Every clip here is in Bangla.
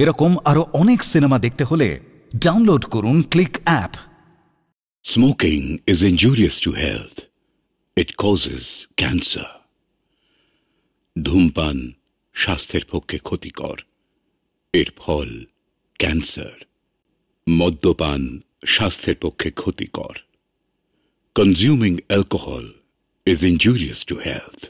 এরকম আরো অনেক সিনেমা দেখতে হলে ডাউনলোড করুন click app. Smoking is injurious to health. It causes cancer. ধূমপান স্বাস্থ্যের পক্ষে ক্ষতিকর, এর ফল ক্যান্সার। মদ্যপান স্বাস্থ্যের পক্ষে ক্ষতিকর। Consuming alcohol is injurious to health.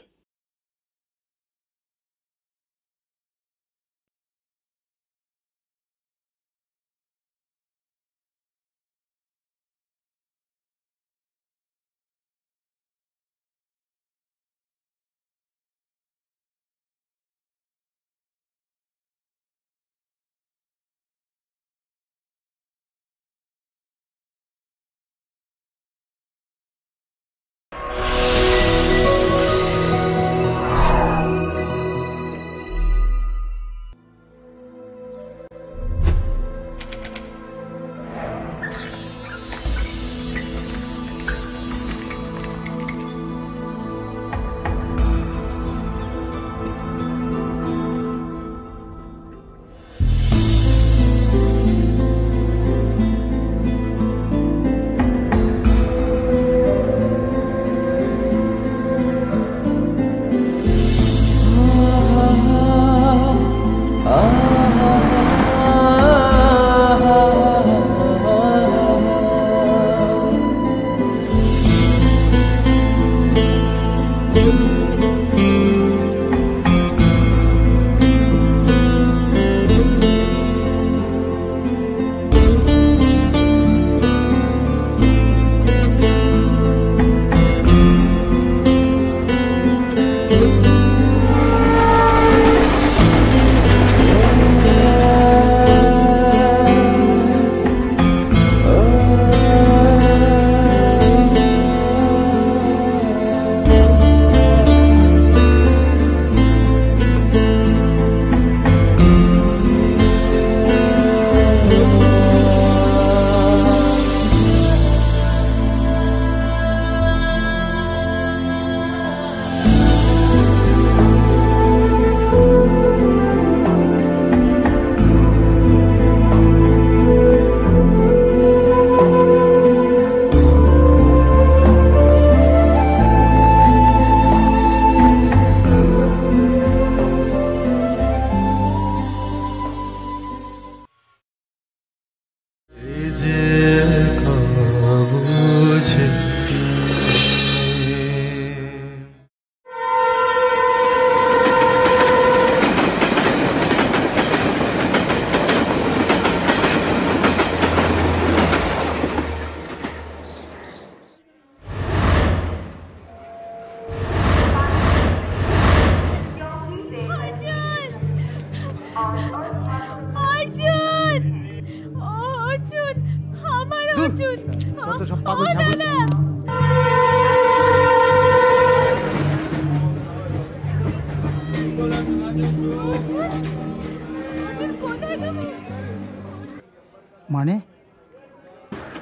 মানে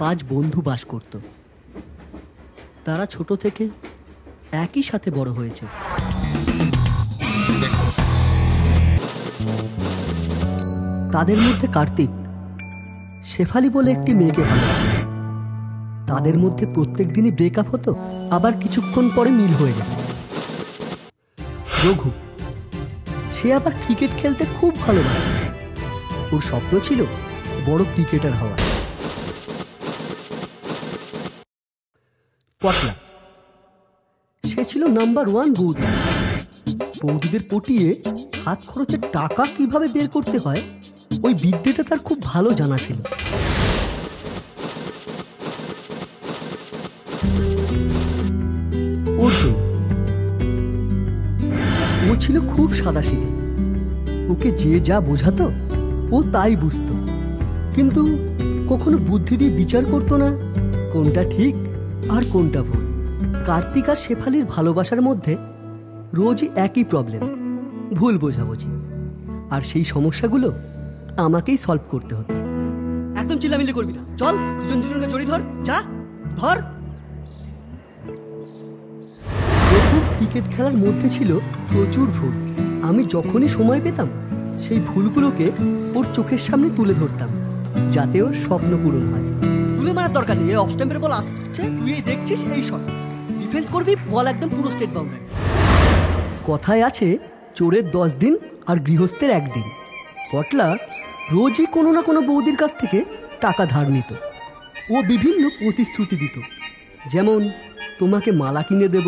5 বন্ধু বাস করত। তারা ছোট থেকে একই সাথে বড় হয়েছে। তাদের মধ্যে কার্তিক শেফালি বলে একটি মেয়েকে ভালোবাসত। তাদের মধ্যে প্রত্যেক দিনই ব্রেকআপ হতো, আবার কিছুক্ষণ পরে মিল হয়ে যেত। রঘু, সে আবার ক্রিকেট খেলতে খুব ভালোবাসত। ওর স্বপ্ন ছিল বড় ক্রিকেটার হওয়া। পটলা, সে ছিল নাম্বার 1 বৌদি। বৌদিদের পটিয়ে হাত খরচের টাকা কিভাবে বের করতে হয় ওই বিদ্যেটা তার খুব ভালো জানা ছিল। অর্জুন, ও ছিল খুব সাদাসিধে। ওকে যে যা বোঝাতো ও তাই বুঝতো, কিন্তু কখনো বুদ্ধি দিয়ে বিচার করতো না কোনটা ঠিক আর কোনটা ভুল। কার্তিক আর শেফালির ভালোবাসার মধ্যে রোজই একই প্রবলেম, ভুল বোঝাবুঝি। আর সেই সমস্যাগুলো আমাকেই সলভ করতে হতো। একদম চিল্লামিল্লি করবি না, চল দুজন দুজনকে জড়ি ধর, যা ধর। ক্রিকেট খেলার মধ্যে ছিল প্রচুর ভুল। আমি যখনই সময় পেতাম সেই ভুলগুলোকে ওর চোখের সামনে তুলে ধরতাম, যাতে ওর স্বপ্ন পূরণ হয়। তুলে মারার দরকার নেই, অফ স্ট্যাম্পের বল আসছে, তুই এই দেখছিস এই শট, ডিফেন্স করবি, বল একদম পুরো স্টেট বাউন্ডারি। কথায় আছে চোরের 10 দিন আর গৃহস্থের 1 দিন। পটলা রোজই কোনো না কোনো বৌদির কাছ থেকে টাকা ধার নিত। ও বিভিন্ন প্রতিশ্রুতি দিত, যেমন তোমাকে মালা কিনে দেব,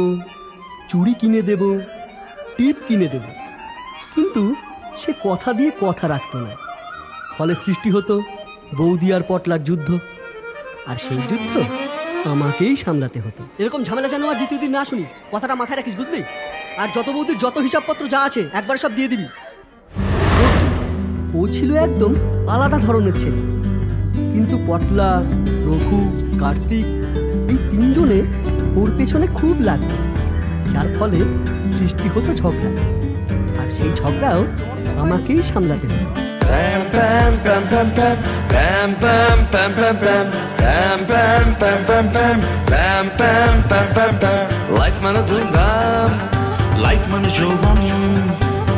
চুড়ি কিনে দেব, টিপ কিনে দেব, কিন্তু সে কথা দিয়ে কথা রাখতো না। ফলে সৃষ্টি হতো বৌদি আর পটলার যুদ্ধ, আর সেই যুদ্ধ আমাকেই সামলাতে হতো। এরকম ঝামেলা যেন আর দ্বিতীয় দিন না শুনি, কথাটা মাথায় রাখিস, বুঝলি? আর যত বৌদির যত হিসাবপত্র যা আছে একবার সব দিয়ে দিবি। ও ছিল একদম আলাদা ধরনের ছেলে, কিন্তু পটলা, রঘু, কার্তিক এই 3 জনে ওর পেছনে খুব লাগত, যার ফলে সৃষ্টি হতো ঝগড়া, আর সেই ঝগড়াও আমাকেই সামলাতে হতো। লাইফ মানে ধুমধাম, লাইফ মানে যৌবন,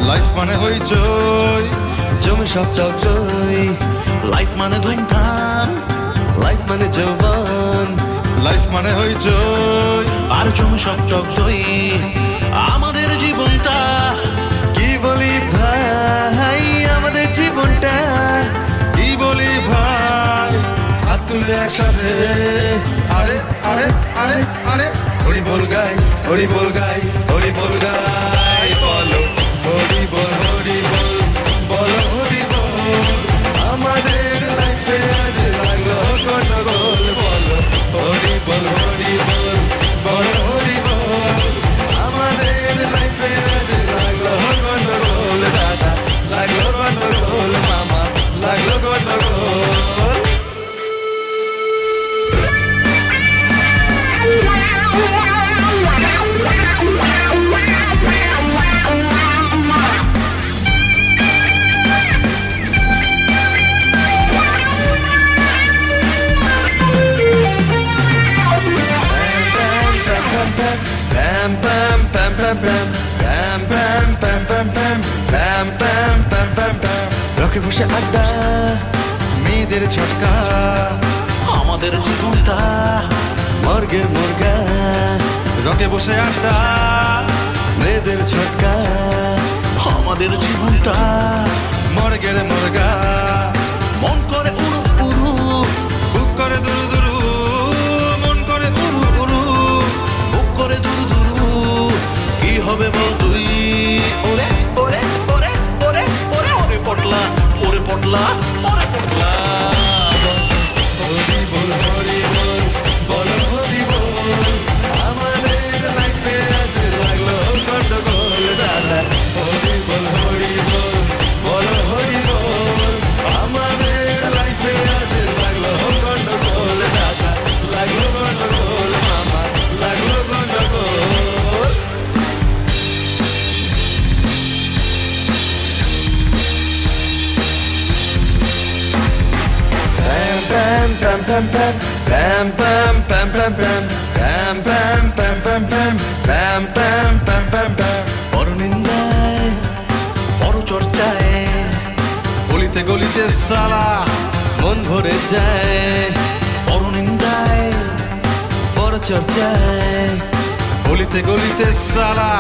লাইফ মানে হইচই, জমে সব টকটই। লাইফ মানে ধুমধাম, লাইফ মানে যৌবন, লাইফ মানে হইচই আর জমে সব টকটই। আমাদের জীবনটা কি বলি ভাই, আমাদের জীবনটা কি বলি ভাই, হাত তুলে একসাথে আরে আরে আরে আরে হরি বল গাই, হরি বল গাই, হরি বল গাই। বলো হরি বল, হরি বল, বলো হরি বল। আমাদের লাইফে আজ লাগলো গন্ডগোল, বলো হরি বল, হরি বল, বলো হরি বল। আমাদের লাইফে আজ লাগলো গন্ডগোল, দাদা লাগলো গন্ডগোল, মামা লাগলো গন্ডগোল। রকে বসে আড্ডা, মেয়েদের ছটকা, আমাদের জীবনটা মর্গের মুরগা। রকে বসে আড্ডা, মেয়েদের ছটকা, আমাদের জীবনটা মর্গের মুরগা। মন করে উড়ু উড়ু, বুক করে দুরু দুরু, মন করে উড়ু উড়ু, বুক করে দুরু দুরু। কি হবে বল তুই? ওরে ওরে ওরে ওরে ওরে ওরে পটলা, ওরে পটলা, ওরে পটলা। হরি বল, হরি বল, বল হরি বল। আমাদের লাইফে আজ লাগলো গন্ডগোল, দাদা হরি বল, হরি বল, বল হরি বল। আমাদের লাইফে আজ লাগলো গন্ডগোল, দাদা লাগলো গন্ডগোল, মামা লাগলো গন্ডগোল। Pam pam pam pam pam pam pam pam pam pam pam pam pam pam pam pam pam pam বড় নিন্দায় বড় চর্চায় গলিতে গলিতে সালা মন ভরে যায়। বড় নিন্দায় বড় চর্চায় গলিতে গলিতে সালা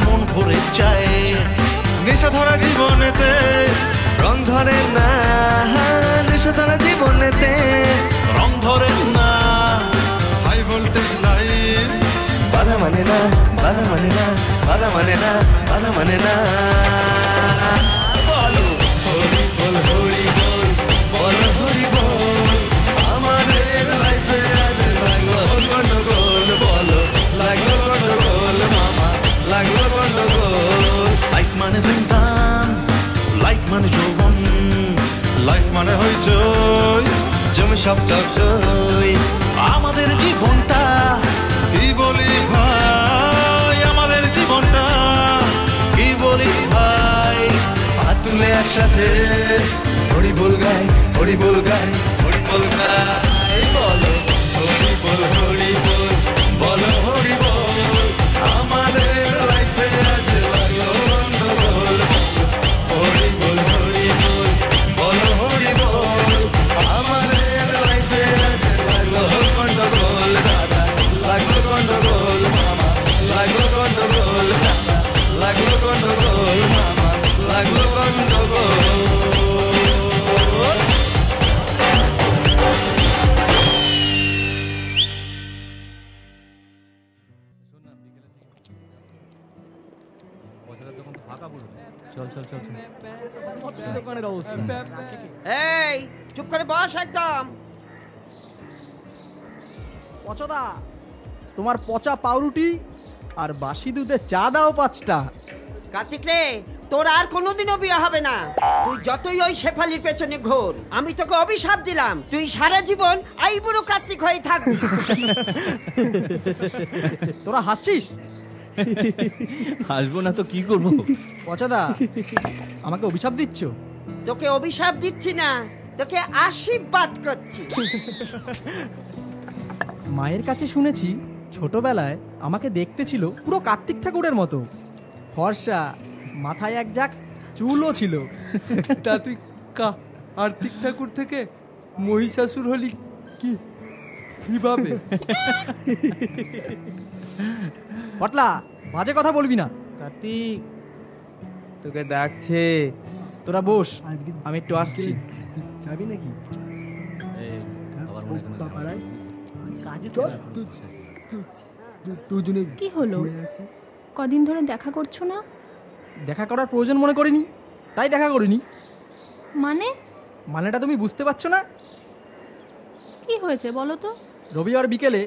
মন ভরে যায়। নেশা ধরা জীবনেতে রং ধরে না, নেশা ধরা জীবনেতে রং ধরে না। হাই ভোল্টেজ লাইফ বাধা মানে না, বাধা মানে না, বাধা মানে না, বাধা মানে না। বলো হরি বল, হরি বল, বলো হরি বল। আমাদের লাইফে আজ লাগলো গন্ডগোল, বলো লাগলো গন্ডগোল, মামা লাগলো গন্ডগোল। লাইফ মানে ধুমধাম, লাইফ মানে যৌবন, লাইফ মানে হইচই, জমে সব টকটই। আমাদের জীবনটা কি বলি ভাই, আমাদের জীবনটা কি বলি ভাই। হাত তুলে একসাথে হরি বল গাই, হরি বল গাই, হরি বল গাই। বলো হরি বল, হরি বল, বলো হরি বল। আমাদের লাইফে আজ লাগলো গন্ডগোল, হরি বল। চল চল চল দোকানের অবস্থা। এই চুপ করে বস একদম। পচদা, তোমার পচা পাউরুটি আর বাসি দুধে চা দাও 5টা। কার্তিক রে, তোর আর কোনোদিনও বিয়ে হবে না। তুই যতই ওই শেফালির পেছনে ঘোর, আমি তোকে অভিশাপ দিলাম, তুই সারা জীবন আইবুড়ো কার্তিক হয়ে থাকবি। তোরা হাসছিস? হাসবো না তো কি করবো? পচদা, আমাকে অভিশাপ দিচ্ছ? তোকে অভিশাপ দিচ্ছি না, তোকে আশীর্বাদ করছি। মায়ের কাছে শুনেছি ছোটবেলায় আমাকে দেখতে ছিল পুরো কার্তিক ঠাকুরের মতো, ফর্সা, মাথায় এক ঝাঁক চুলও ছিল। তা তুই কার্তিক ঠাকুর থেকে মহিষাসুর হলি কিভাবে? পটলা, বাজে কথা বলবি না। কার্তিক তোকে ডাকছে। তোরা বস, আমি একটু আসছি। যাবি নাকি? কি হলো? কদিন ধরে দেখা করছো না? দেখা করার প্রয়োজন মনে করিনি, তাই দেখা করিনি। মানেটা তুমি বুঝতে পারছো না? কি হয়েছে বলো তো? রবিবার বিকেলে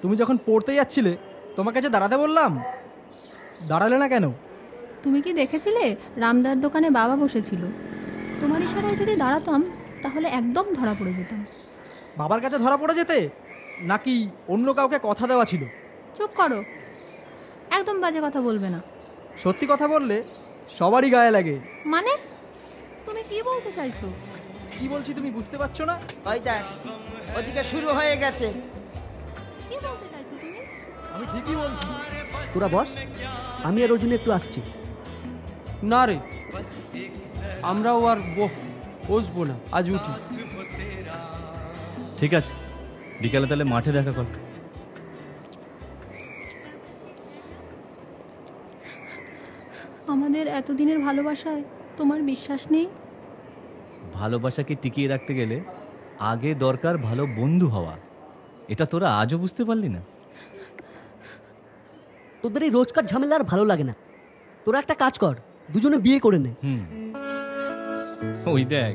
তুমি যখন পড়তে যাচ্ছিলে, তোমার কাছে দাঁড়াতে বললাম, দাঁড়ালে না কেন? তুমি কি দেখেছিলে রামদার দোকানে বাবা বসেছিল? তোমার ইশারায় যদি দাঁড়াতাম তাহলে একদম ধরা পড়ে যেতাম। বাবার কাছে ধরা পড়ে যেতে, নাকি অন্য কাউকে কথা দেওয়া ছিল? চুপ করো, একদম বাজে কথা বলবে না। সত্যি কথা বললে সবারই গায়ে লাগে। মানে তুমি কি বলতে চাইছো? কি বলছি তুমি বুঝতে পারছো না? ওই দেখ, ওদিকে শুরু হয়ে গেছে। কি বলতে চাইছো তুমি? আমি ঠিকই বলছি। তোরা বস, আমি আর ওর জন্য একটু আসছি। না রে, আমরাও আর বসবো না, আজ উঠি। ঠিক আছে, বিকালে তাহলে মাঠে দেখা কর। আমাদের এতদিনের ভালোবাসায় তোমার বিশ্বাস নেই? ভালোবাসাকে টিকিয়ে রাখতে গেলে আগে দরকার ভালো বন্ধু হওয়া। এটা তোরা আজও বুঝতে পারলি না? তোদের এই রোজকার ঝামেলা আর ভালো লাগে না। তোরা একটা কাজ কর, দুজনে বিয়ে করে নে। ওই দেখ,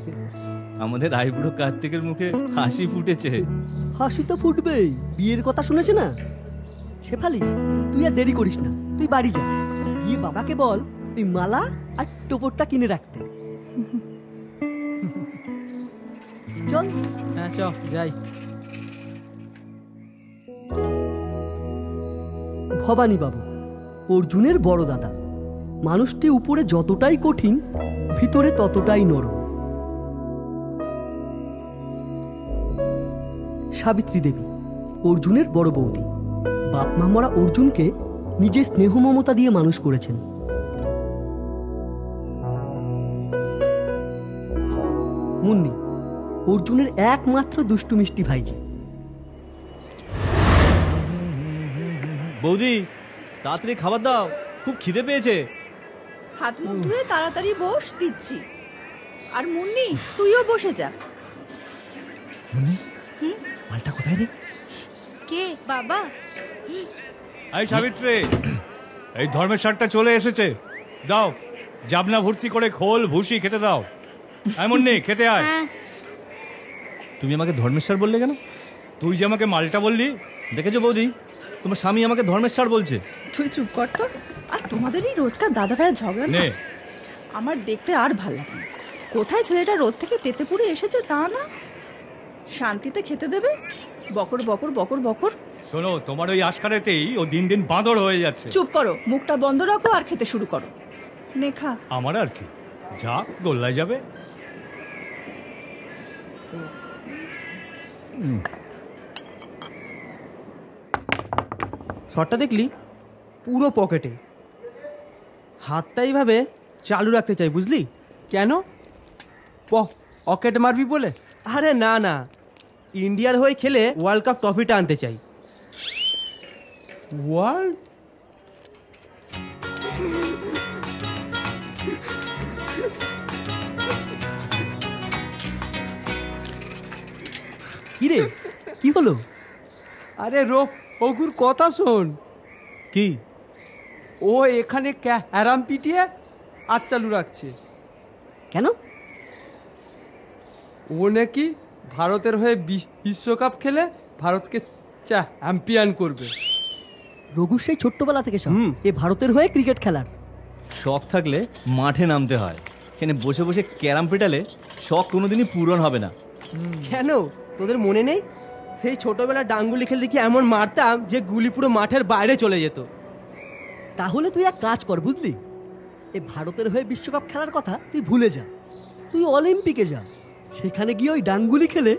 আমাদের আইবুড়ো কার্তিকের মুখে হাসি ফুটেছে। হাসি তো ফুটবেই, বিয়ের কথা শুনেছে না। শেফালি, তুই আর দেরি করিস না, তুই বাড়ি যা, গিয়ে বাবাকে বল তুই মালা আর টোপরটা কিনে রাখতে। চল। হ্যাঁ চল যাই। ভবানী বাবু, অর্জুনের বড় দাদা। মানুষটি উপরে যতটাই কঠিন, ভিতরে ততটাই নরম। সাবিত্রী দেবী, অর্জুনের বড় বৌদি। বাপ মা মরা অর্জুনকে নিজের স্নেহ মমতা দিয়ে মানুষ করেছেন। মুন্নি, অর্জুনের একমাত্র দুষ্টু মিষ্টি ভাইজি। বৌদি, তাড়াতাড়ি খাবার দাও, খুব খিদে পেয়েছে। হাত মুখ ধুয়ে তাড়াতাড়ি বস, দিচ্ছি। আর মুন্নি, তুইও বসে যা। মালটা কোথায় রে? কে বাবা? এই সাবিত্রী, এই ধর্মের শাকটা চলে এসেছে, দাও জাবনা ভর্তি করে খোল ভুসি খেতে দাও। এমন নেই, খেতে আয়। তুমি আমাকে ধর্মেশ্বর বললে কেন? তুই যে আমাকে মালটা বললি। দেখেছো বৌদি, তোমার স্বামী আমাকে ধর্মেশ্বর বলছে। তুই চুপ কর তো। আর তোমাদেরই রোজকার দাদা ভাইয়ের ঝগড়া না আমার দেখতে আর ভাল লাগে না। কোথায় ছেলেটা রোদ থেকে তেতে পুড়ে এসেছে তা না, শান্তিতে খেতে দেবে, বকর বকর বকর বকর। শোনো, তোমার ওই আশকারেতেই ও দিন দিন বাঁদর হয়ে যাচ্ছে। চুপ করো, মুখটা বন্ধ রাখো আর খেতে শুরু করো। নে খা। আমার আর কি, যা গোল্লায় যাবে। শটটা দেখলি? পুরো পকেটে। হাতটা এইভাবে চালু রাখতে চাই, বুঝলি? কেন? পকেট মারবি বলে? আরে না না, ইন্ডিয়ার হয়ে খেলে ওয়ার্ল্ড কাপ ট্রফিটা আনতে চাই। ওয়ার্ল্ড? কি রে, কি হলো? আরে ওগুর কথা শোন। কি? ও এখানে ক্যারাম পিটিয়ে আজ চালু রাখছে। কেন? ও নাকি ভারতের হয়ে বিশ্বকাপ খেলে ভারতকে চ্যাম্পিয়ন করবে। রঘু সেই ছোট্টবেলা থেকে সব এ ভারতের হয়ে ক্রিকেট খেলার শখ থাকলে মাঠে নামতে হয়। এখানে বসে বসে ক্যারাম পেটালে শখ কোনোদিনই পূরণ হবে না। কেন তোদের মনে নেই সেই ছোটবেলা ডাঙ্গুলি খেলতে কি এমন মারতাম যে গুলি পুরো মাঠের বাইরে চলে যেত? তাহলে তুই এক কাজ কর, বুঝলি, এ ভারতের হয়ে বিশ্বকাপ খেলার কথা তুই ভুলে যা। তুই অলিম্পিকে যা, সেখানে গিয়ে ওই ডাঙ্গুলি খেলে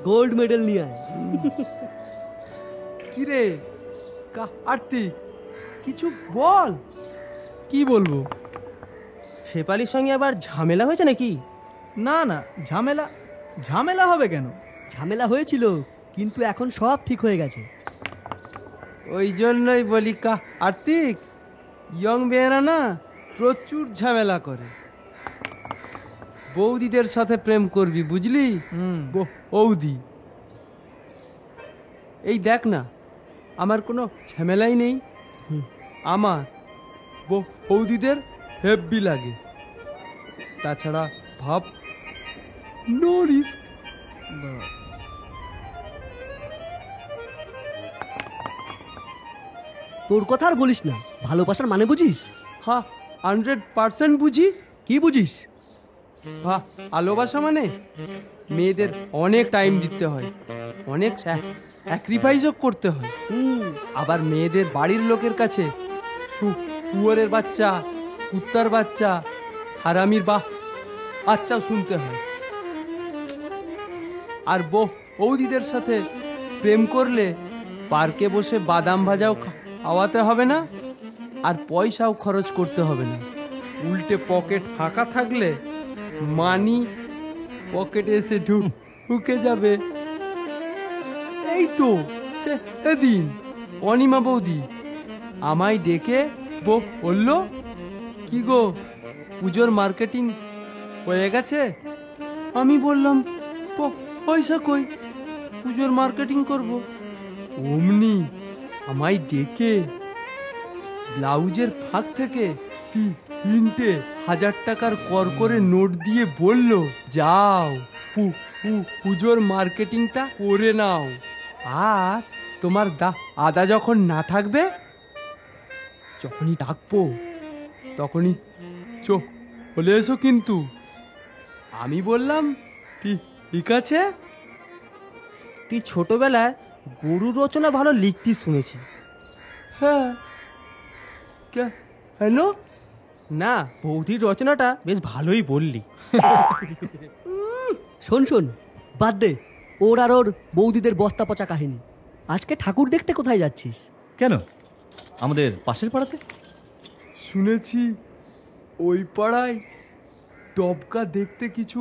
গোল্ড মেডেল নিয়ে আয়। কিরে কার্তিক, কিছু বল। কি বলবো? শেফালির সঙ্গে আবার ঝামেলা হয়েছে নাকি? না না, ঝামেলা হবে কেন? ঝামেলা হয়েছিল, কিন্তু এখন সব ঠিক হয়ে গেছে। ওই জন্যই বলি কার্তিক, ইয়ং মেয়েরা না প্রচুর ঝামেলা করে। বৌদিদের সাথে প্রেম করবি, বুঝলি? বৌদি, এই দেখ না, আমার কোনো ঝামেলাই নেই। আমার বৌদিদের হেব্বি লাগে। তাছাড়া ভাব, নো রিস্ক। তোর কথা আর বলিস না, ভালোবাসার মানে বুঝিস? হ্যাঁ, 100% বুঝি। কি বুঝিস? ভালোবাসা মানে মেয়েদের অনেক টাইম দিতে হয়, অনেক স্যাক্রিফাইসও করতে হয়। আবার মেয়েদের বাড়ির লোকের কাছে শুয়োরের বাচ্চা, কুত্তার বাচ্চা, হারামির বাচ্চাও শুনতে হয়। আর বৌদিদের সাথে প্রেম করলে পার্কে বসে বাদাম ভাজাও খাওয়াতে হবে না, আর পয়সাও খরচ করতে হবে না। উল্টে পকেট ফাঁকা থাকলে মানি পকেটে এসে ঢুকে যাবে। এই তো সেদিন অনিমা বৌদি আমায় ডেকে বলল, কি গো, পুজোর মার্কেটিং হয়ে গেছে? আমি বললাম, পয়সা কই, পুজোর মার্কেটিং করব। অমনি আমায় ডেকে ব্লাউজের ফাঁক থেকে 3,000 টাকার কর করে নোট দিয়ে বলল, যাও পুজোর মার্কেটিংটা করে নাও, আর তোমার দাদা যখন না থাকবে, যখনই ডাকবো তখনই চলে এসো কিন্তু। আমি বললাম, ঠিক আছে। তুই ছোটবেলায় গরু রচনা ভালো লিখতিস শুনেছি। হ্যাঁ, কেন? না, বৌদির রচনাটা বেশ ভালোই বললি। শোন, বাদ দে ওর আর ওর বৌদিদের বস্তা পচা কাহিনী। আজকে ঠাকুর দেখতে কোথায় যাচ্ছিস? কেন, আমাদের পাশের পাড়াতে। শুনেছি ওই পাড়ায় ডবকা দেখতে কিছু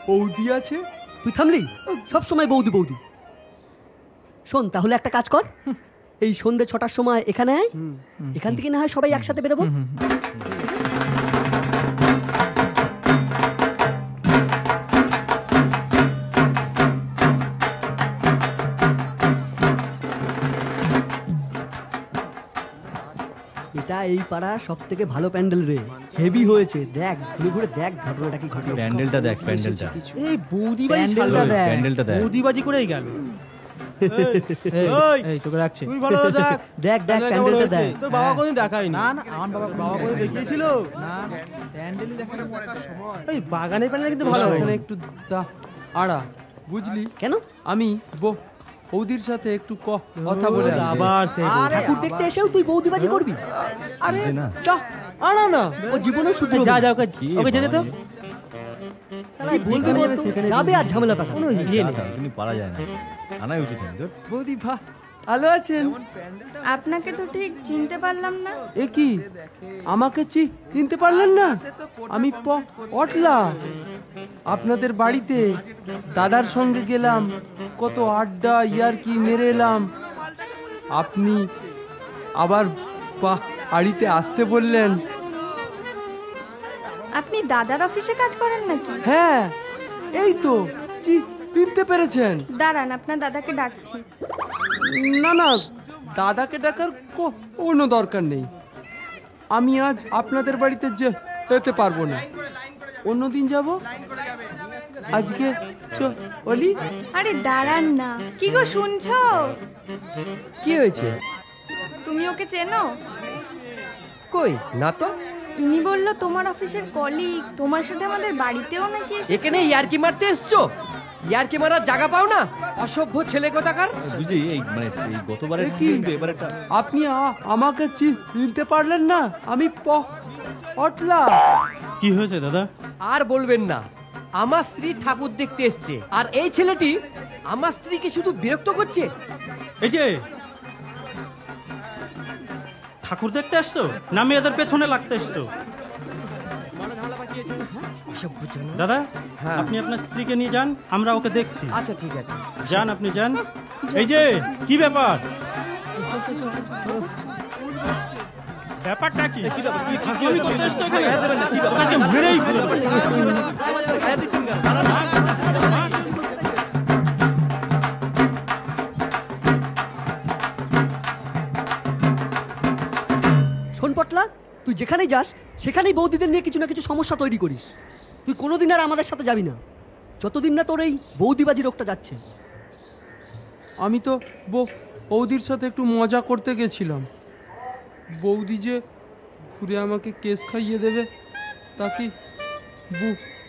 বৌদি আছে। তুই থামলি? সব সময় বৌদি বৌদি। শোন, তাহলে একটা কাজ কর, এই সন্ধ্যে 6টার সময় এখানে আয়, এখান থেকে না হয় সবাই একসাথে বেরোবো। এটা এই পাড়া সব থেকে ভালো প্যান্ডেল রে, হেভি হয়েছে। দেখ, ঘুরে ঘুরে দেখ ঘটনাটা কি ঘটে। প্যান্ডেলটা দেখ, প্যান্ডেলটা। এই বৌদিবাজি প্যান্ডেলটা দেখ, বৌদিবাজি করেই গেল। এই তোকে রাখছি, তুই ভালো দেখ। দেখ প্যান্ডেলটা দেখ। তোর বাবা কোনদিন দেখায়নি? না না, আমার বাবা কোনদিন দেখিয়েছিল? না, প্যান্ডেলই দেখার সময়। এই বাগানের প্যান্ডেল কিন্তু ভালো হয়। এখানে একটু আড়া, বুঝলি? কেন? আমি বৌদির সাথে একটু কথা বলে আসি। আবার সেই ঠাকুর দেখতে এসেও তুই বৌদিবাজি করবি? আরে আড়া না, ও জীবনে শুধু যা ওকে যেতে তো। কি বলবি বল, যাবে আর ঝামেলা পাকা। কোনো ইয়ে নেই, পারা যায় না, আনাই উচিত। বৌদি ভালো আছেন? আপনাকে তো ঠিক চিনতে পারলাম না। এ কি, আমাকে চিনতে পারলেন না? আমি পটলা, আপনাদের বাড়িতে দাদার সঙ্গে গেলাম, কত আড্ডা ইয়ার্কি মেরে এলাম। আপনি আবার বাড়িতে আসতে বললেন। আপনি দাদার অফিসে কাজ করেন নাকি? হ্যাঁ, এই তো চিনতে পেরেছেন। দাঁড়ান, আপনার দাদাকে ডাকছি। না না, দাদাকে ডাকার কোনো দরকার নেই। আমি আজ আপনাদের বাড়িতে যেতে পারবো না, অন্যদিন যাব। আজকে চলি। আরে দাঁড়ান না, কি গো শুনছো? কি হয়েছে? তুমি ওকে চেনো? কই না তো। ইনি বললো তোমার অফিসের কলিগ, তোমার সাথে আমাদের বাড়িতেও নাকি এখানে ইয়ারকি মারতে এসছো? ইয়ারকি মারার জায়গা পাও না, অসভ্য ছেলে কোথাকার। বুঝলি এই মানে এই গতবারের কি এবারেটা আপনি আমাকে চিনতে পারলেন না? আমি পটলা। কি হয়েছে দাদা? আর বলবেন না, আমার স্ত্রী ঠাকুর দেখতে এসছে, আর এই ছেলেটি আমার স্ত্রীকে শুধু বিরক্ত করছে। এই যে ঠাকুর দেখতে আসছো না মেয়েদের পেছনে লাগতে এসছো? দাদা আপনি আপনার স্ত্রীকে নিয়ে যান, আমরা ওকে দেখছি। আচ্ছা ঠিক আছে, যান আপনি যান। এই যে কি ব্যাপার? ব্যাপারটা কি? ফাজলামি করতে এসছো এখানে? তোকে মেরেই ফেলবো। শোন পটলা, তুই যেখানেই যাস সেখানেই বৌদিদের নিয়ে কিছু না কিছু সমস্যা তৈরি করিস। তুই কোনোদিন আর আমাদের সাথে যাবি না, যতদিন না তোর এই বৌদিবাজি রোগটা যাচ্ছে। আমি তো বৌদির সাথে একটু মজা করতে গেছিলাম। বৌদি যে ঘুরে আমাকে কেস খাইয়ে দেবে তা কি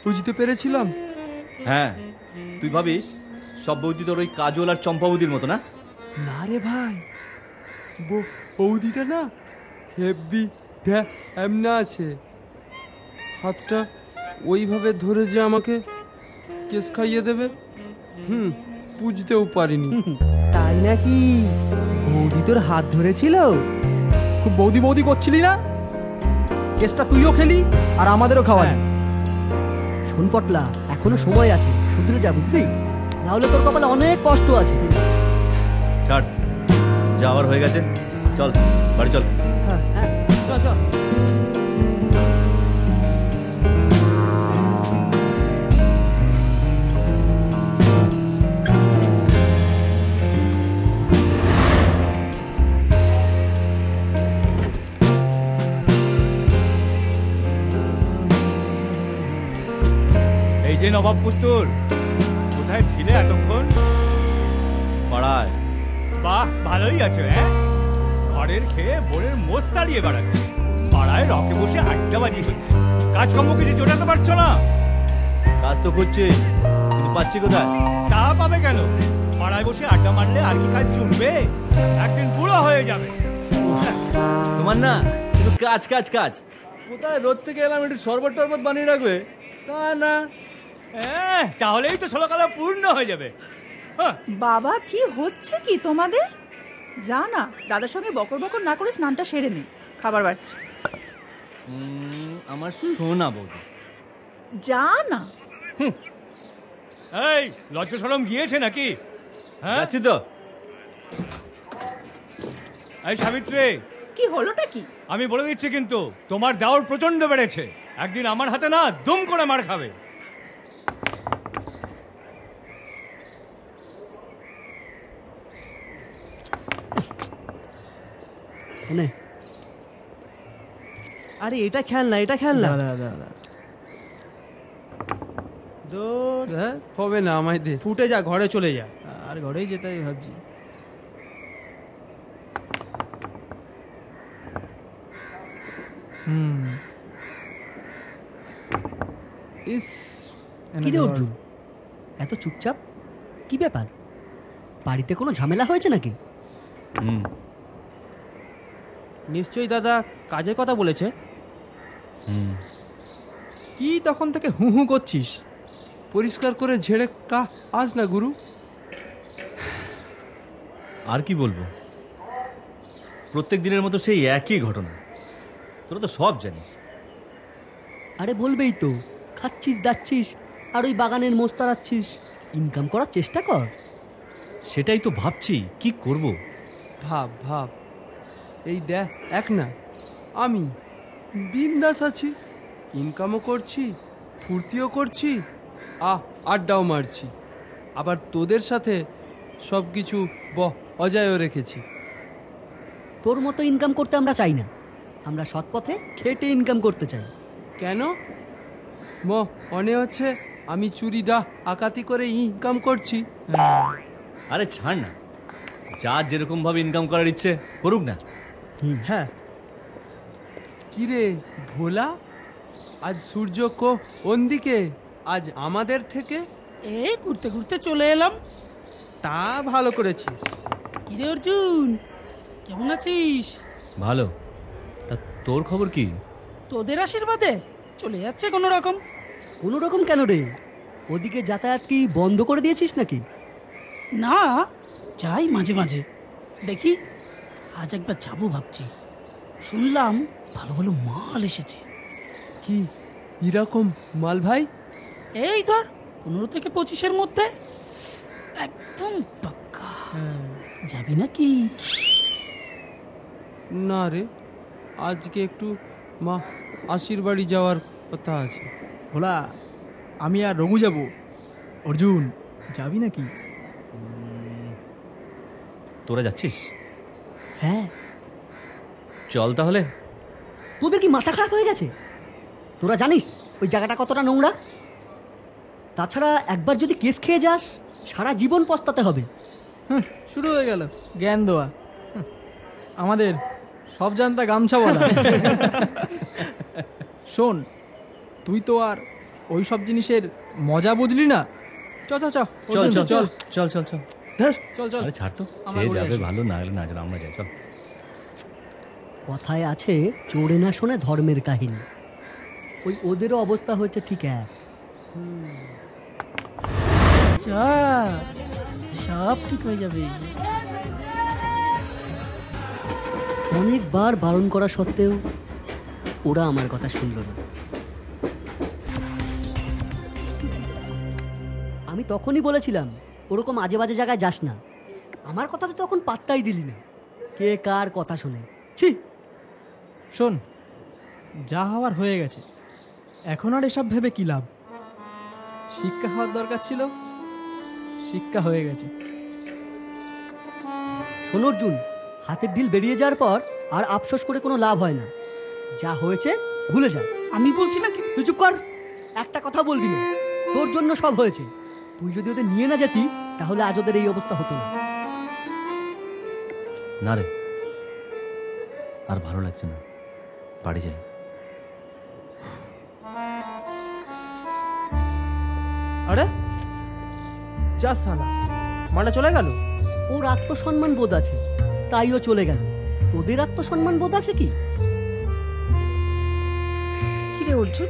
বুঝতে পেরেছিলাম? হ্যাঁ, তুই ভাবিস সব বৌদি তোর ওই কাজল আর চম্পা বৌদির মতো না? না রে ভাই, বৌদিটা না হেভি এমনা আছে। হাতটা ওইভাবে ধরে যে আমাকে কেস খাইয়ে দেবে বুঝতেও পারিনি। তাই নাকি? বৌদি তোর হাত ধরেছিল? খুব বৌদি বৌদি করছিলি না? কেসটা তুইও খেলি আর আমাদেরও খাওয়ালি। শোন পটলা, এখনো সময় আছে, শুধরে যা, বুঝলি? নাহলে তোর কপালে অনেক কষ্ট আছে। ছাড়, যাওয়ার হয়ে গেছে, চল বাড়ি চল। চল চল। এই যে নবাব পুত্তর, কোথায় ছিলে এতক্ষণ? পাড়ায়। বাহ, ভালোই আছো। হ্যাঁ, ঘরের খেয়ে বোরের মোষ তাড়িয়ে বেড়াচ্ছে, পাড়ায় রকে বসে আড্ডাবাজি হচ্ছে, কাজকর্ম কিছু জোটাতে পারছো না? কাজ তো করছি, কিন্তু পাচ্ছি কোথায়? তা পাবে কেন? পাড়ায় বসে আড্ডা মারলে আর কি কাজ জুটবে? একদিন বুড়ো হয়ে যাবে। তোমার না শুধু কাজ কাজ কাজ। কোথায় রোদ থেকে এলাম, একটু শরবত টরবত বানিয়ে রাখবে? তা না। হ্যাঁ, তাহলেই তো ষোলকালা পূর্ণ হয়ে যাবে। বাবা, কি হচ্ছে কি তোমাদের? যা না, দাদার সঙ্গে বকর বকর না করে স্নানটা সেরে নে, খাবার বাড়ছে। আমার সোনা বৌদি, যা না। এই লজ্জা শরম গিয়েছে নাকি? হ্যাঁ, যাচ্ছি তো। এই সাবিত্রী, কি হলোটা কি? আমি বলে দিচ্ছি কিন্তু, তোমার দেওর প্রচন্ড বেড়েছে, একদিন আমার হাতে না দুম করে মার খাবে। আরে এটা খেলনা, এটা খেলনা। হবে না, আমায় দে। ফুটে যা, ঘরে চলে যা। আর ঘরেই যেটাই ভাবছি। কি রে অর্জুন, এত চুপচাপ, কি ব্যাপার? বাড়িতে কোনো ঝামেলা হয়েছে নাকি? নিশ্চয়ই দাদা কাজের কথা বলেছে। কি তখন থেকে হু হু করছিস? পরিষ্কার করে ঝেড়ে আস না গুরু। আর কি বলবো, প্রত্যেক দিনের মতো সেই একই ঘটনা। তোরা তো সব জানিস। আরে বলবেই তো, খাচ্ছিস দাচ্ছিস আর ওই বাগানের মোষ তাড়াচ্ছিস। ইনকাম করার চেষ্টা কর। সেটাই তো ভাবছি, কি করব। ভাব এই দেখ, এক না আমি বিন্দাস আছি, ইনকামও করছি, ফুর্তিও করছি, আড্ডাও মারছি, আবার তোদের সাথে সব কিছু বজায়ও রেখেছি। তোর মতো ইনকাম করতে আমরা চাই না, আমরা সৎ পথে খেটে ইনকাম করতে চাই। কেন? মনে হচ্ছে আমি চুরি ডাকাতি করে ইনকাম করছি। আরে ছাড় না, যা যেরকম ভাবে ইনকাম করার ইচ্ছে করুক না। হ্যাঁ। কিরে ভোলা, আজ সূর্য কোন দিকে? আজ আমাদের থেকে? এই ঘুরতে ঘুরতে চলে এলাম। তা ভালো করেছিস। কিরে অর্জুন, কেমন আছিস? ভালো। তা তোর খবর কি? তোদের আশীর্বাদে চলে যাচ্ছে কোনো রকম। কোনো রকম কেন রে? ওদিকে যাতায়াত কি বন্ধ করে দিয়েছিস নাকি? না, যাই মাঝে মাঝে। দেখি আজ একবার যাবো ভাবছি। শুনলাম ভালো ভালো মাল এসেছে। কি এরকম মাল ভাই? এই ধর 15 থেকে 25-এর মধ্যে একদম পাক্কা। যাবি নাকি? না রে, আজকে একটু মা আশীর্বাড়ি যাওয়ার কথা আছে। ভোলা, আমি আর রঘু যাব। অর্জুন, যাবি নাকি? তোরা যাচ্ছিস? হ্যাঁ। চল তাহলে। তোদের কি মাথা খারাপ হয়ে গেছে? তোরা জানিস ওই জায়গাটা কতটা নোংরা? তাছাড়া একবার যদি কেস খেয়ে যাস, সারা জীবন পস্তাতে হবে। শুরু হয়ে গেল জ্ঞান দেওয়া। আমাদের সব জানতা গামছা বলা। শোন, তুই তো আর ওই সব জিনিসের মজা বুঝলি না। চল চল চল চল চল চল চল চল চল চল চল। আরে ছাড় তো, যে যাবে ভালো, না গেলে না যাবে, আমরা যাই। চল। কথায় আছে, চোরে না শোনে ধর্মের কাহিনী। ওই ওদেরও অবস্থা হয়েছে ঠিক এক। যা, সব ঠিক হয়ে যাবে। অনেকবার বারণ করা সত্ত্বেও ওরা আমার কথা শুনল না। আমি তখনই বলেছিলাম ওরকম আজে বাজে জায়গায় যাস না। আমার কথা তো তখন পাত্তাই দিলি না। কে কার কথা শোনে? ছি। শোন, যা হওয়ার হয়ে গেছে, এখন আর এসব ভেবে কি লাভ? শিক্ষা হওয়ার দরকার ছিল, শিক্ষা হয়ে গেছে। শোন অর্জুন, হাতের ঢিল বেরিয়ে যাওয়ার পর আর আফসোস করে কোনো লাভ হয় না। যা হয়েছে ভুলে যা। আমি বলছি না, তুই চুপ কর। একটা কথা বলবি না। তোর জন্য সব হয়েছে। তুই যদি ওদের নিয়ে না যেতি, তাহলে আজ ওদের এই অবস্থা হতো না। না রে, আর ভালো লাগছে না, বাড়ি যাই। আরে যা সালা, মানা চলে গেল। ওর আত্মসম্মান বোধ আছে, তাই ও চলে গেল। তোদের আত্মসম্মান বোধ আছে কি? কিরে অর্জুন,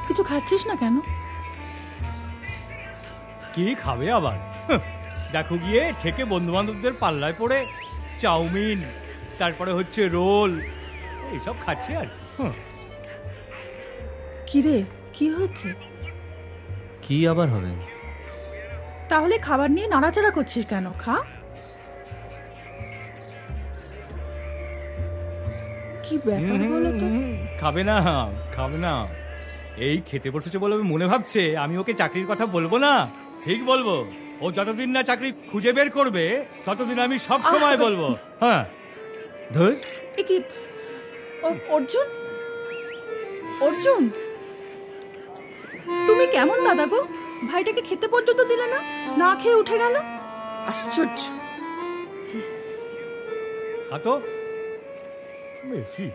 কিছু খাচ্ছিস না কেন? কি খাবে আবার? দেখো গিয়ে ঠেকে বন্ধু বান্ধবদের পাল্লায় পড়ে চাউমিন, তারপরে হচ্ছে রোল, এইসব খাচ্ছে আর কি। কিরে, কি হচ্ছে? কি আবার হবে? তাহলে খাবার নিয়ে নাড়াচাড়া করছিস কেন? খা। কি ব্যাপার বলো তো? খাবে না, খাবে না। এই খেতে বসেছে বলে মনে ভাবছে আমি ওকে চাকরির কথা বলবো না। ঠিক বলবো। ও যতদিন না চাকরি খুঁজে বের করবে, ততদিন আমি সব সময় বলবো। হ্যাঁ ধর। কি অর্জুন, অর্জুন তুমি কেমন দাদা গো? ভাইটাকে খেতে পর্যন্ত দিলে না, না খেয়ে উঠে গেল। আশ্চর্য। খাতো বেশি।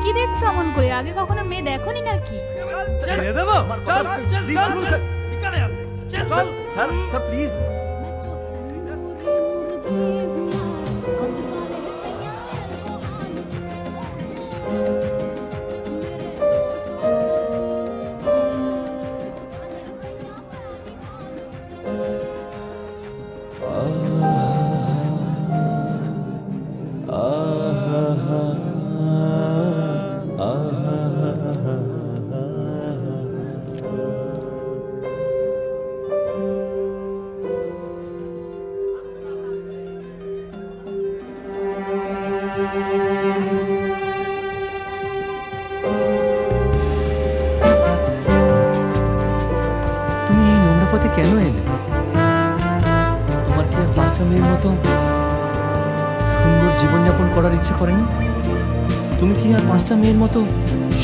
কি দেখছো অমন করে? আগে কখনো মেয়ে দেখোনি নাকি? ছেড়ে দেবো? Sir please. পাঁচটা মেয়ের মতো সুন্দর জীবনযাপন করার ইচ্ছে করেনি? তুমি কি আর পাঁচটা মেয়ের মতো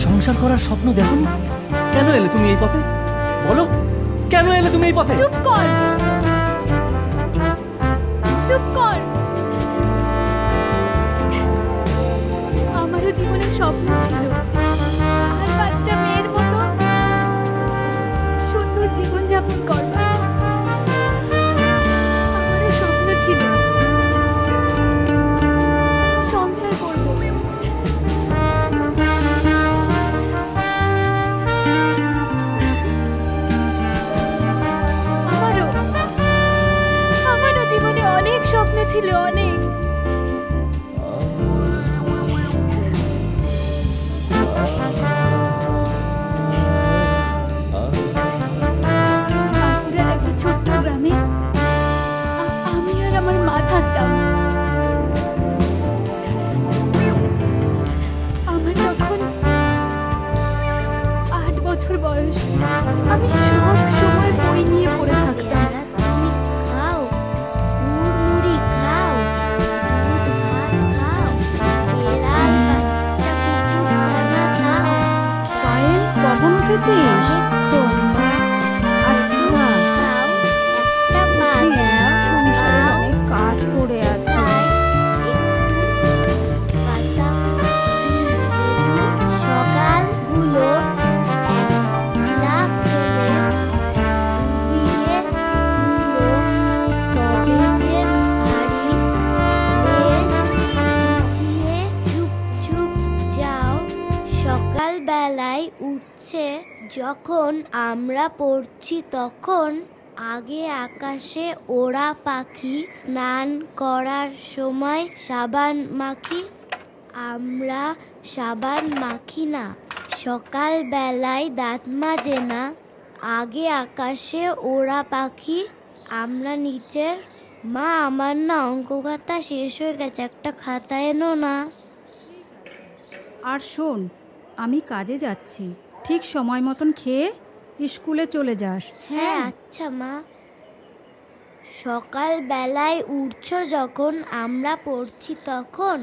সংসার করার স্বপ্ন দেখোনি? কেন এলে তুমি এই পথে? বলো, কেন এলে তুমি এই পথে? চুপ কর, চুপ কর। আমারও জীবনের স্বপ্ন ছিল আর পাঁচটা মেয়ের মতো সুন্দর জীবনযাপন করবার। আমারও স্বপ্ন ছিল সংসার করব। আমারও জীবনে অনেক স্বপ্ন ছিল, অনেক। বাঁকুড়ার একটা ছোট্ট গ্রামে আমি আর আমার মা থাকতাম। আমার তখন 8 বছর বয়স। আমি সব সময় বই নিয়ে পড়ে থাকতাম। কখন উঠেছিস? সংসারে অনেক কাজ পড়ে আছে। সকালগুলো সকালবেলায় উঠছে যখন আমরা পড়ছি তখন আগে আকাশে ওড়া পাখি স্নান করার সময় সাবান মাখি। আমরা সাবান মাখি না, সকালবেলায় দাঁত মাজে না। আগে আকাশে ওড়া পাখি আমরা নিচের। মা, আমার না অঙ্ক খাতা শেষ হয়ে গেছে, একটা খাতা এনো না। আর শোন, আমি কাজে যাচ্ছি, ঠিক সময় মতন খেয়ে স্কুলে চলে যাস। হ্যাঁ আচ্ছা মা। সকালবেলায় উঠছো যখন আমরা পড়ছি তখন।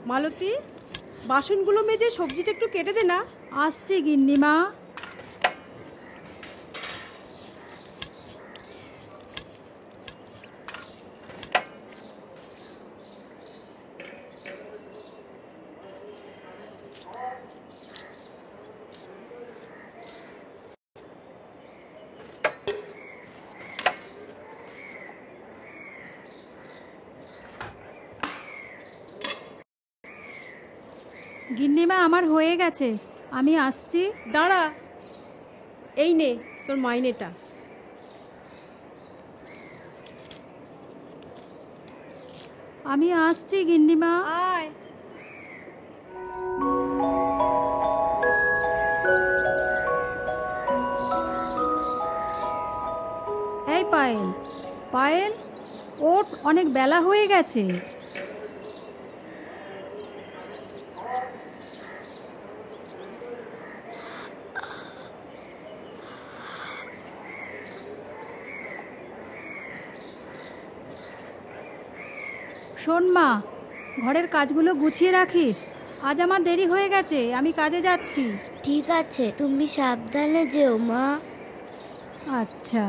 মালতী, বাসনগুলো মেজে সবজিটা একটু কেটে দে না। আসছি গিন্নিমা। গিন্নিমা, আমার হয়ে গেছে, আমি আসছি। দাঁড়া, এই নে তোর মাইনেটা। আমি আসছি গিন্নিমা। আয়। এই পায়েল, পায়েল ওঠ, অনেক বেলা হয়ে গেছে। শোন মা, ঘরের কাজগুলো গুছিয়ে রাখিস, আজ আমার দেরি হয়ে গেছে, আমি কাজে যাচ্ছি। ঠিক আছে, তুমি সাবধানে যেও মা। আচ্ছা।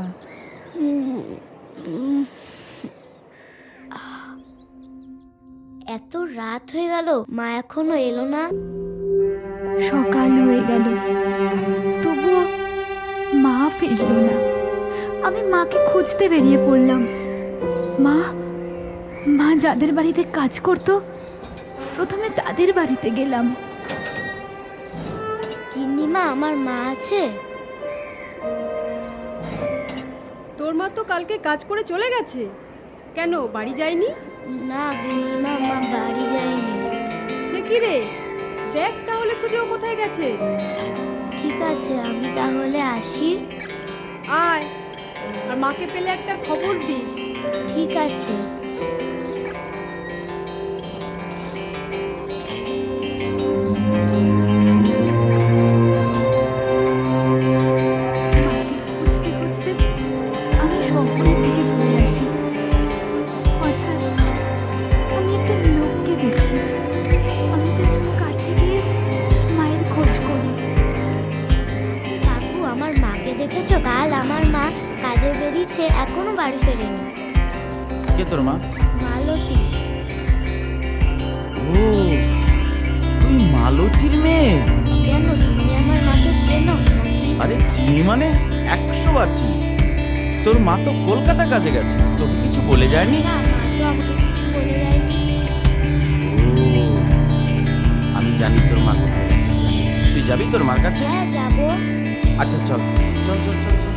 এত রাত হয়ে গেল, মা এখনো এলো না। সকাল হয়ে গেল, তবুও মা ফিরল না। আমি মাকে খুঁজতে বেরিয়ে পড়লাম। মা মা যাদের বাড়িতে কাজ করতো, প্রথমে তাদের বাড়িতে গেলাম। গিন্নিমা, আমার মা আছে? তোর মা তো কালকে কাজ করে চলে গেছে। কেন বাড়ি যায়নি? না গিন্নিমা, মা বাড়ি যায়নি। সে কি রে, দেখ তাহলে খুঁজে ও কোথায় গেছে। ঠিক আছে, আমি তাহলে আসি। আয়, আর মাকে পেলে একটা খবর দিস। ঠিক আছে। খুঁজতে খুঁজতে আমি শহরের দিকে চলে আসি। হঠাৎ আমি একটা লোককে দেখি। আমি তার কাছে গিয়ে মায়ের খোঁজ করি। কাকু, আমার মাকে দেখেছো? কাল আমার মা কাজে বেরিয়েছে, এখনো বাড়ি ফেরেনি। কে তোর মা? মালতী। ও, তুই মালতীর মেয়ে? কেন, তুমি আমার মাকে চেনো নাকি? আরে চিনি মানে 100 বার চিনি। তোর মা তো কলকাতা কাজে গেছে, তোকে কিছু বলে যায়নি? না, মা তো আমাকে কিছু বলে যায়নি। ও, আমি জানি তোর মা কোথায় গেছে। তুই যাবি তোর মার কাছে? হ্যাঁ, যাবো। আচ্ছা চল চল চল চল চল।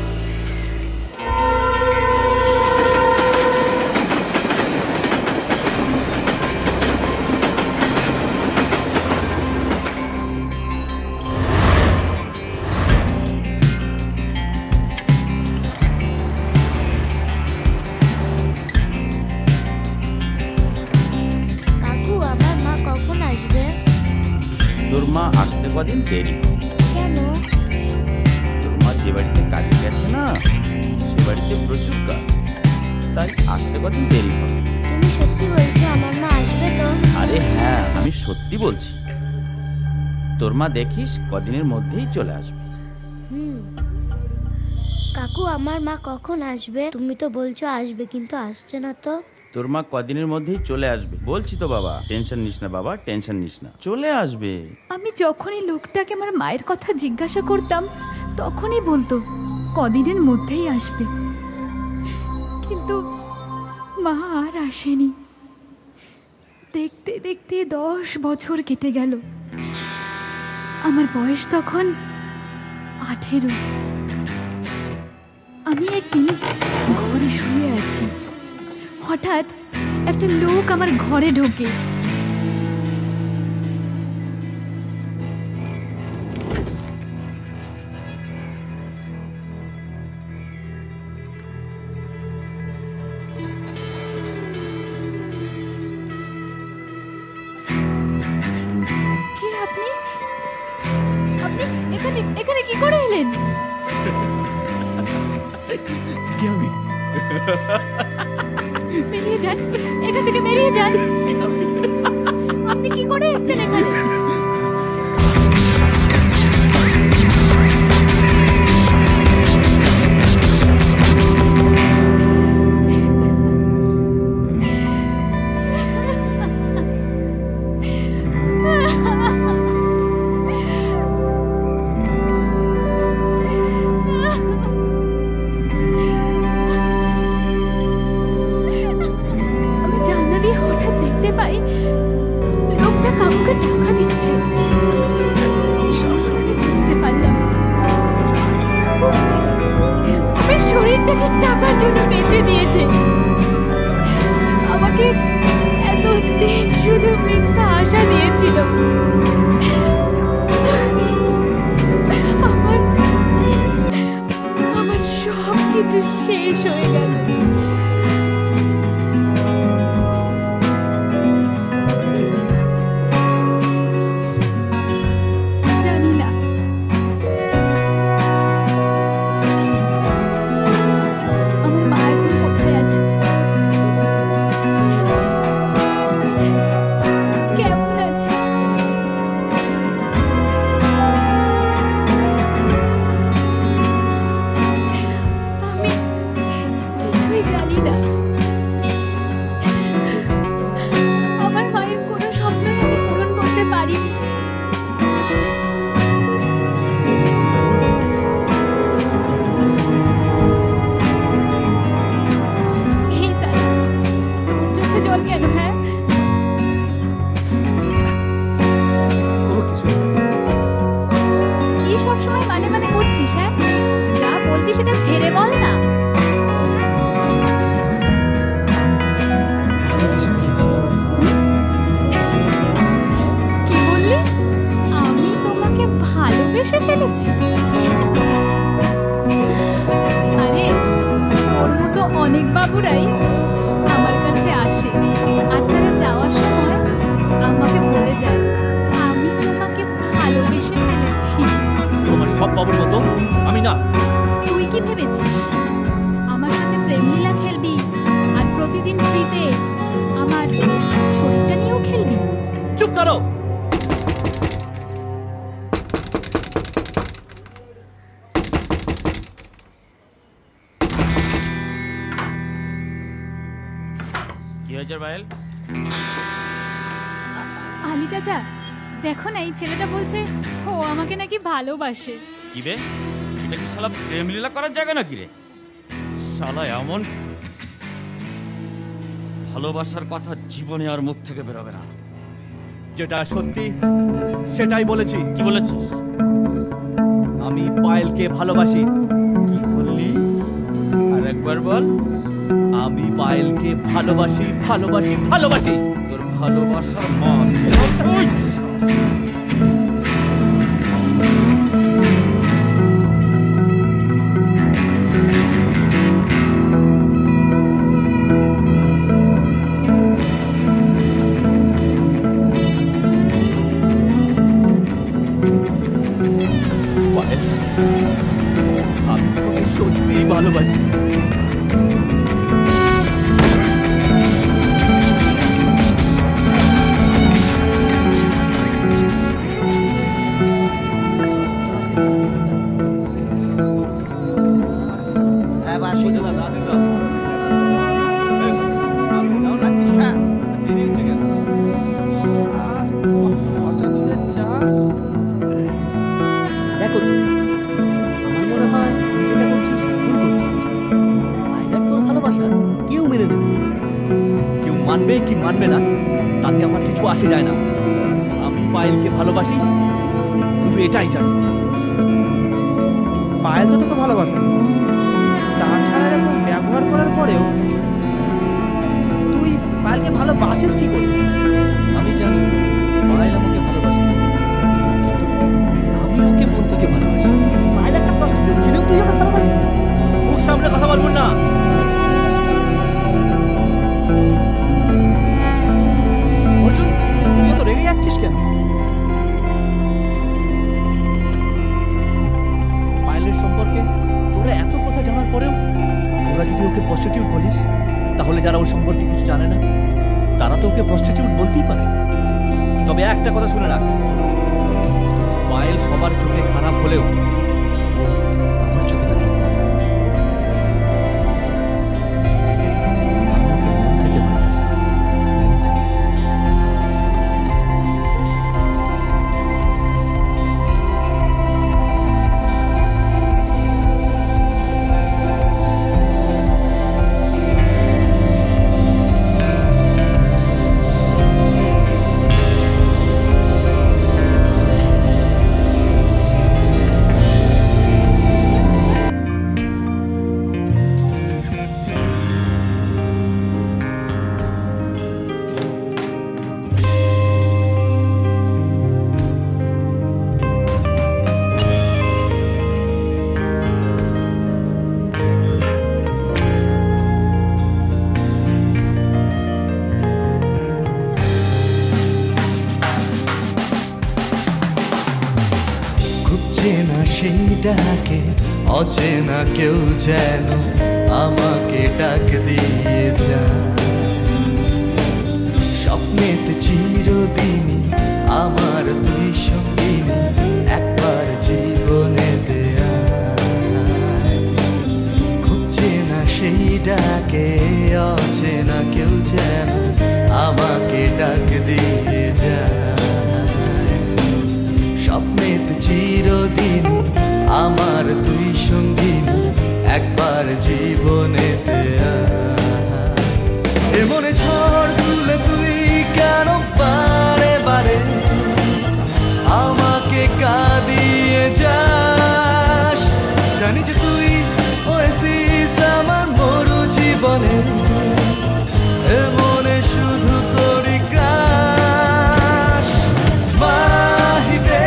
কাকু, আমার মা কখন আসবে? তোর মা আসতে কদিন দেরি। কেন? তোর মা যে বাড়িতে কাজে গেছে না, সে বাড়িতে প্রচুর কাজ, তাই আসতে কদিন দেরি হবে। তুমি সত্যি বলছো আমার মা আসবে তো? আরে হ্যাঁ, আমি সত্যি বলছি। তোর মা দেখিস কদিনের মধ্যেই চলে আসবে। কাকু, আমার মা কখন আসবে? তুমি তো বলছো আসবে, কিন্তু আসছে না তো। তোর মা কদিনের মধ্যেই চলে আসবে বলছি তো বাবা। টেনশন নিস না বাবা, টেনশন নিস না, চলে আসবে। আমি যখনই লোকটাকে আমার মায়ের কথা জিজ্ঞাসা করতাম, তখনই বলতো কদিনের মধ্যেই আসবে, কিন্তু মা আর আসেনি। দেখতে দেখতে 10 বছর কেটে গেল। আমার বয়স তখন 18। আমি একদিন ঘরে শুয়ে আছি, হঠাৎ একটা লোক আমার ঘরে ঢোকে। কে আপনি? আপনি এখানে এখানে কি করে এলেন? কে আমি? বেরিয়ে যান এখান থেকে, বেরিয়ে যান। আপনি কি করে এসেছেন এখানে? পাই লোকটা কাউকে টাকা দিচ্ছে। আমি বুঝতে পারলাম আমার শরীরটাকে টাকার জন্য বেচে দিয়েছে। আমাকে এতদিন শুধু মিথ্যা আশা দিয়েছিল। আমার সব কিছু শেষ হয়ে গেল। আমি ভালোবেসে ফেলেছি। আরে ওর মতো অনেক বাবুরাই আমার কাছে আসে, আর তারা যাওয়ার সময় আমাকে বলে যায় আমি তোমাকে ভালোবেসে ফেলেছি। তোমার সব বাবুর মতো আমি না। তুই কি ভেবেছিস আমার সাথে প্রেম লীলা খেলবি আর প্রতিদিন ফ্রিতে আমার শরীরটা নিয়েও খেলবি? চুপ করো। কি হয়েছে পায়েল? আলী চাচা দেখো না, এই ছেলেটা বলছে ও আমাকে নাকি ভালোবাসে। কি বে, এটা কি শালা প্রেম লীলা করার জায়গা নাকি রে? শালা এমন ভালোবাসার কথা জীবনে আর মুখ থেকে বেরোবে না। যেটা সত্যি সেটাই বলেছি। কি বলেছিস? আমি পায়েলকে ভালোবাসি। কি বললি? আর একবার বল। আমি পায়েলকে ভালোবাসি ভালোবাসি ভালোবাসি। তোর ভালোবাসার মান আমি তোকে সত্যিই ভালোবাসি। দেখো তো, আমার মনে হয় তুই যেটা করছিস ভুল করছিস। পায়েলের তোর ভালোবাসা কেউ মেনে নেবে, কেউ মানবে কি মানবে না তাতে আমার কিছু আসে যায় না। আমি পায়েলকে ভালোবাসি, শুধু এটাই জানি। পায়েল তো তোকে ভালোবাসে, তাছাড়া এরকম ব্যবহার করার পরেও তুই পায়েলকে ভালোবাসিস কি করে? আমি জানি পায়েল আমাকে ভালোবাসে, আমি ওকে মন থেকে ভালোবাসি। পায়েল একটা প্রস্টিটিউট, জেনেও তুই ওকে ভালোবাসবি? মুখ সামনে কথা বলবো না। অর্জুন, তুই তো রেগে যাচ্ছিস কেন? পায়েলের সম্পর্কে তোরা এত কথা জানার পরেও তোরা যদি ওকে প্রস্টিটিউট বলিস, তাহলে যারা ওর সম্পর্কে কিছু জানে না তারা তো ওকে প্রস্টিটিউট বলতেই পারে। তবে একটা কথা শুনে রাখ, পায়েল সবার চোখে খারাপ হলেও আমার চোখে খারাপ না। আমি ওকে মন থেকে ভালোবাসি, মন থেকে। চেনা সেই ডাকে অচেনা কেউ যেন আমাকে ডাক দিয়ে যায়। স্বপ্নেতে চিরদিনই আমার তুই সঙ্গিনী, একবার জীবনে দেয়া। খুব চেনা সেই ডাকে অচেনা কেউ যেন আমাকে ডাক দিয়ে যায়। স্বপ্নেতে চিরদিন আমার তুই সঙ্গিনী, একবার জীবনে মনে ঝড় তুলে তুই কেন বারে বারে আমাকে কাঁদিয়ে যাস। জানি যে তুই ওয়েসিস আমার মরু জীবনে, মনে শুধু তোরই ক্রাশ। মাহিবে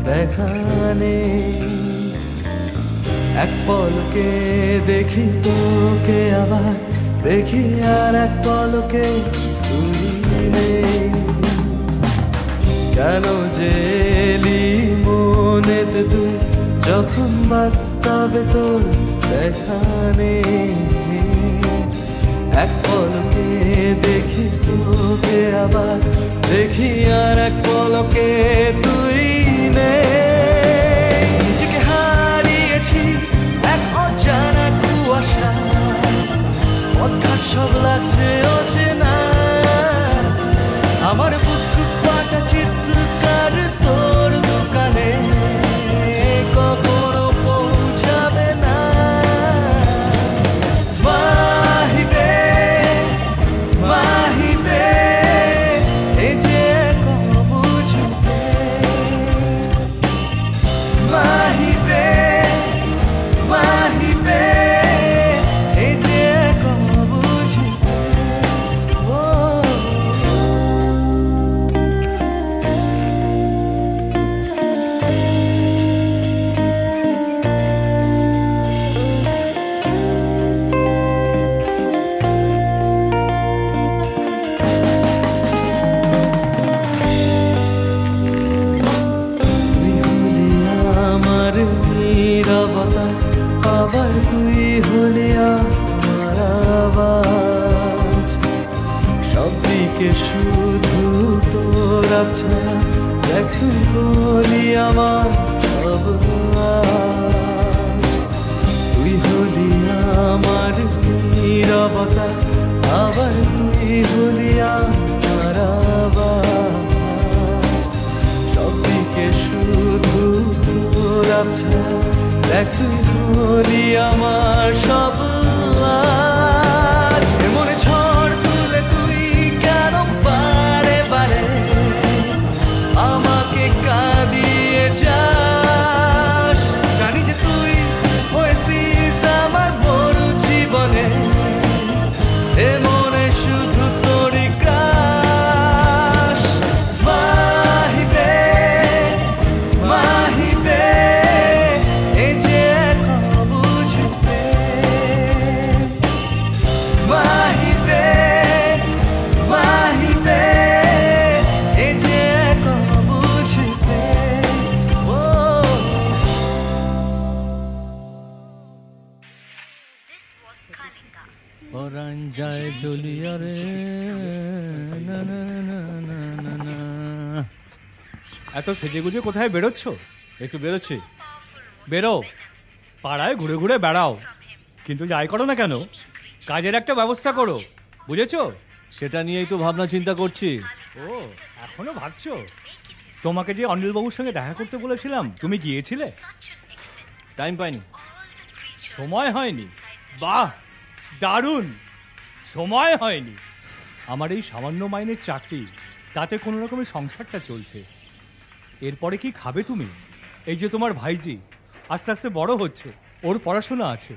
দেখা নেই। এক পলকে দেখি তোকে আবার দেখি আর এক পলকে তুই নেই। কেন যে এলি মনেতে তুই যখন বাস্তবে তোর দেখা নেই। এক পলকে দেখি তোকে আবার দেখি আর এক পলকে তুই নেই। নিজেকে হারিয়েছি এক অজানা কুয়াশা, পথঘাট সব লাগছে অচেনা। আমার বুক ফাটা চিৎকার তোর দোকানে কখনো পৌঁছাবে না। মাহিবে মাহিবে এ যে বুঝবে। মাহিবে মাহিবে এ যে বুঝবে। ও আমার নীরবতা আবার তুই হলে আমার আওয়াজ। সব দিকে শুধু তোর ছায়া দেখ তুই হলি আমার সব আজ। তুই হলি আমার নীরবতা আবার তুই হলি আমার আওয়াজ। সব দিকে শুধু তোর ছায়া দেখ তুই হলি আমার সব আজ। মনে ঝড় তুলে তুই কেন বারে বারে আমাকে কাঁদিয়ে যাস। জানি যে তুই হয়েছিস আমার বড় জীবনে, এ মনে শুধু তোরই গ্রাস। মাহিবে মাহিবে এ যে বুঝবে। মাহিবে মাহিবে এ যে বুঝবে। ও পরাণ যায় জ্বলিয়া রে। না না না না না না। এত সেজে গুজে কোথায় বেরোচ্ছ? একটু বেরোচ্ছি। বেরো, পাড়ায় ঘুরে ঘুরে বেড়াও, কিন্তু যাই করো না কেন কাজের একটা ব্যবস্থা করো, বুঝেছো? সেটা নিয়েই তো ভাবনা চিন্তা করছি। ও এখনো ভাবছো? তোমাকে যে অনিলবাবুর সঙ্গে দেখা করতে বলেছিলাম, তুমি গিয়েছিলে? টাইম পাইনি, সময় হয়নি। বাহ, দারুণ, সময় হয়নি। আমার এই সামান্য মাইনের চাকরি, তাতে কোনো রকমের সংসারটা চলছে। এরপরে কি খাবে তুমি? এই যে তোমার ভাইজি আস্তে আস্তে বড় হচ্ছে, ওর পড়াশোনা আছে,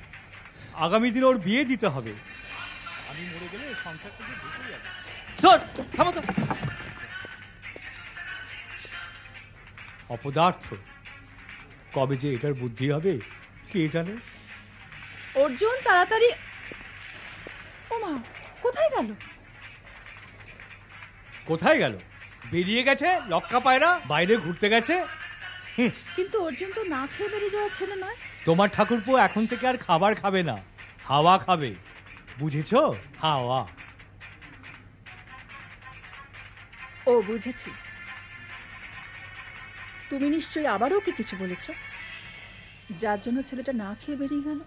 আগামী দিনে ওর বিয়ে দিতে হবে। আমি মরে গেলে সংসার থেকে ঢুকে যাবে। ধর, থামো তো। অপদার্থ, কবে যে এটার বুদ্ধি হবে কে জানে। অর্জুন তাড়াতাড়ি। ও মা, কোথায় গেল? কোথায় গেল? বেরিয়ে গেছে লক্কা পায়রা, বাইরে ঘুরতে গেছে। কিন্তু অর্জুন তো না খেয়ে বেরিয়ে যাওয়ার ছেলে নয়। তোমার ঠাকুরপো এখন থেকে আর খাবার খাবে না, হাওয়া খাবে, বুঝেছো? হাওয়া। ও বুঝেছি। তুমি নিশ্চয়ই আবারও ওকে কিছু বলেছ, যার জন্য ছেলেটা না খেয়ে বেরিয়ে গেল।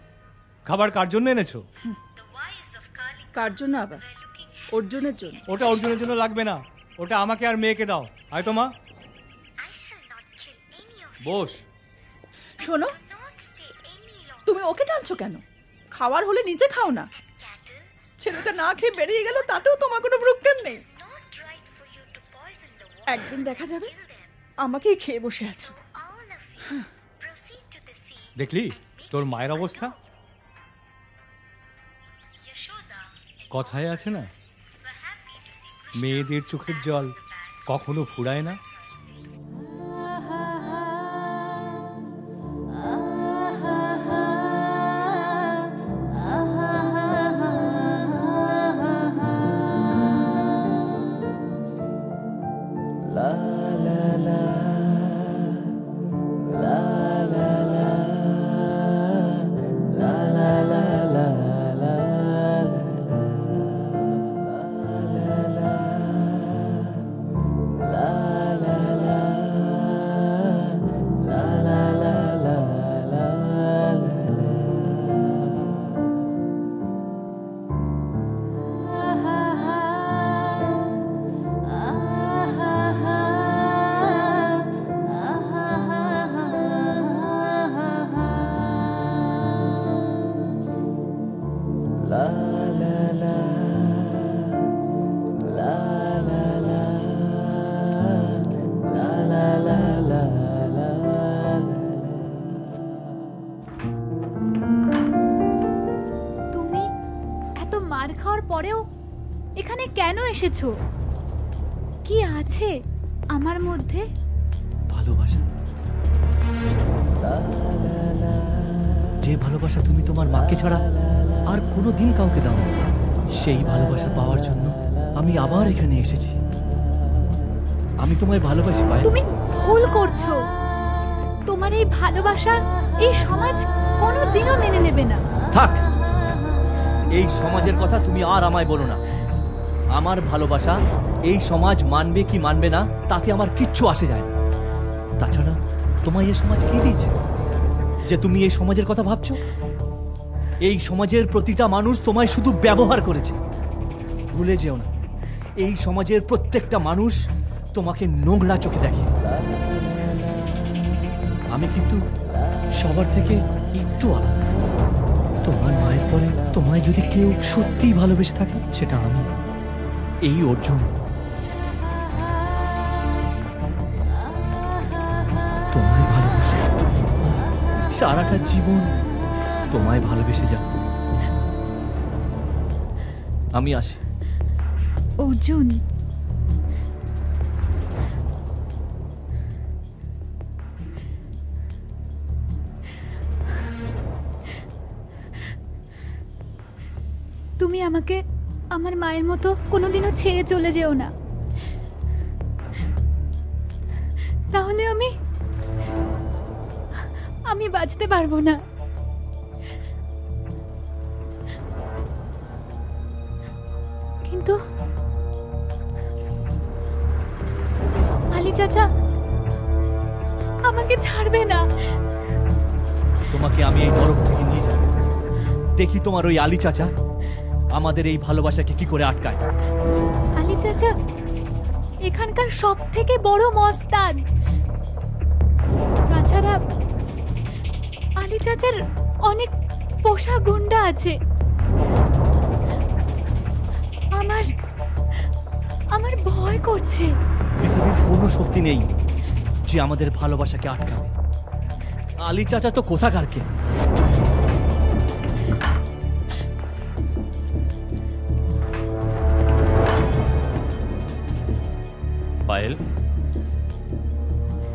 খাবার কার জন্য এনেছো? কার জন্য আবার? অর্জুনের জন্য। ওটা অর্জুনের জন্য লাগবে না, ওটা আমাকে আর মেয়েকে দাও। আয় তোমা, বস। শোনো, তুমি ওকে টানছো কেন? খাওয়ার হলে নিজে খাও না। ছেলেটা না খেয়ে বেরিয়ে গেল, তাতেও তোমার কোনো প্রজ্ঞান নেই। একদিন দেখা যাবে আমাকেই খেয়ে বসে আছো। দেখলি তোর মায়ের অবস্থা? কথায় আছে না, মেয়েদের চোখের জল কখনো ফুরায় না। এসেছো? কি আছে আমার মধ্যে? ভালোবাসা। যে ভালোবাসা তুমি তোমার মাকে ছাড়া আর কোনোদিন কাউকে দাও না, সেই ভালোবাসা পাওয়ার জন্য আমি আবার এখানে এসেছি। আমি তোমায় ভালোবাসি পায়েল। তুমি ভুল করছো। তোমার এই ভালোবাসা এই সমাজ কোনোদিনও মেনে নেবে না। থাক, এই সমাজের কথা তুমি আর আমায় বলো না। আমার ভালোবাসা এই সমাজ মানবে কি মানবে না তাতে আমার কিচ্ছু আসে যায় না। তাছাড়া তোমায় এই সমাজ কি দিয়েছে যে তুমি এই সমাজের কথা ভাবছো? এই সমাজের প্রতিটা মানুষ তোমায় শুধু ব্যবহার করেছে। ভুলে যেও না, এই সমাজের প্রত্যেকটা মানুষ তোমাকে নোংরা চোখে দেখে। আমি কিন্তু সবার থেকে একটু আলাদা। তোমার মায়ের পরে তোমায় যদি কেউ সত্যিই ভালোবেসে থাকে সেটা আমি, এই অর্জুন। তোমায় ভালোবেসে সারাটা জীবন তোমায় ভালোবেসে যাব। আমি আসি। অর্জুন, তুমি আমাকে আমার মায়ের মতো কোনোদিনও ছেড়ে চলে যেও না, তাহলে আমি বাঁচতে পারবো না। কিন্তু আলী চাচা আমাকে ছাড়বে না। তোমাকে আমি এই নরক থেকে নিয়ে যাব, দেখি তোমার ওই আলী চাচা আমাদের এই ভালোবাসাকে কি করে আটকায়। আলী চাচা এখানকার সব থেকে বড় মস্তান। তাছাড়া আলী চাচার অনেক পোষা গুন্ডা আছে। আমার ভয় করছে। পৃথিবীর কোনো শক্তি নেই যে আমাদের ভালোবাসাকে আটকাবে। আলী চাচা তো কোথাকার কে? পায়েল,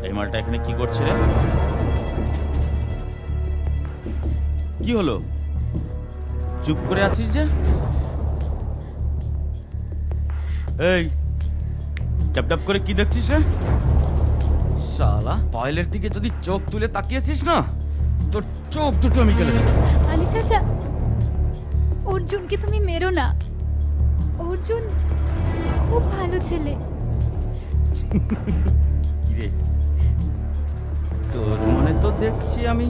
এই মালটা এখানে কি করছে রে? কি হলো, চুপ করে আছিস যে? এই টপ টপ করে কি দেখছিস রে? শালা, পায়েলের দিকে যদি চোখ তুলে তাকিয়েছিস না, তোর চোখ দুটো আমি গেলে দেব। আলী চাচা, অর্জুনকে তুমি মেরো না। অর্জুন খুব ভালো ছেলে। কিরে, তোর মনে তো দেখছি আমি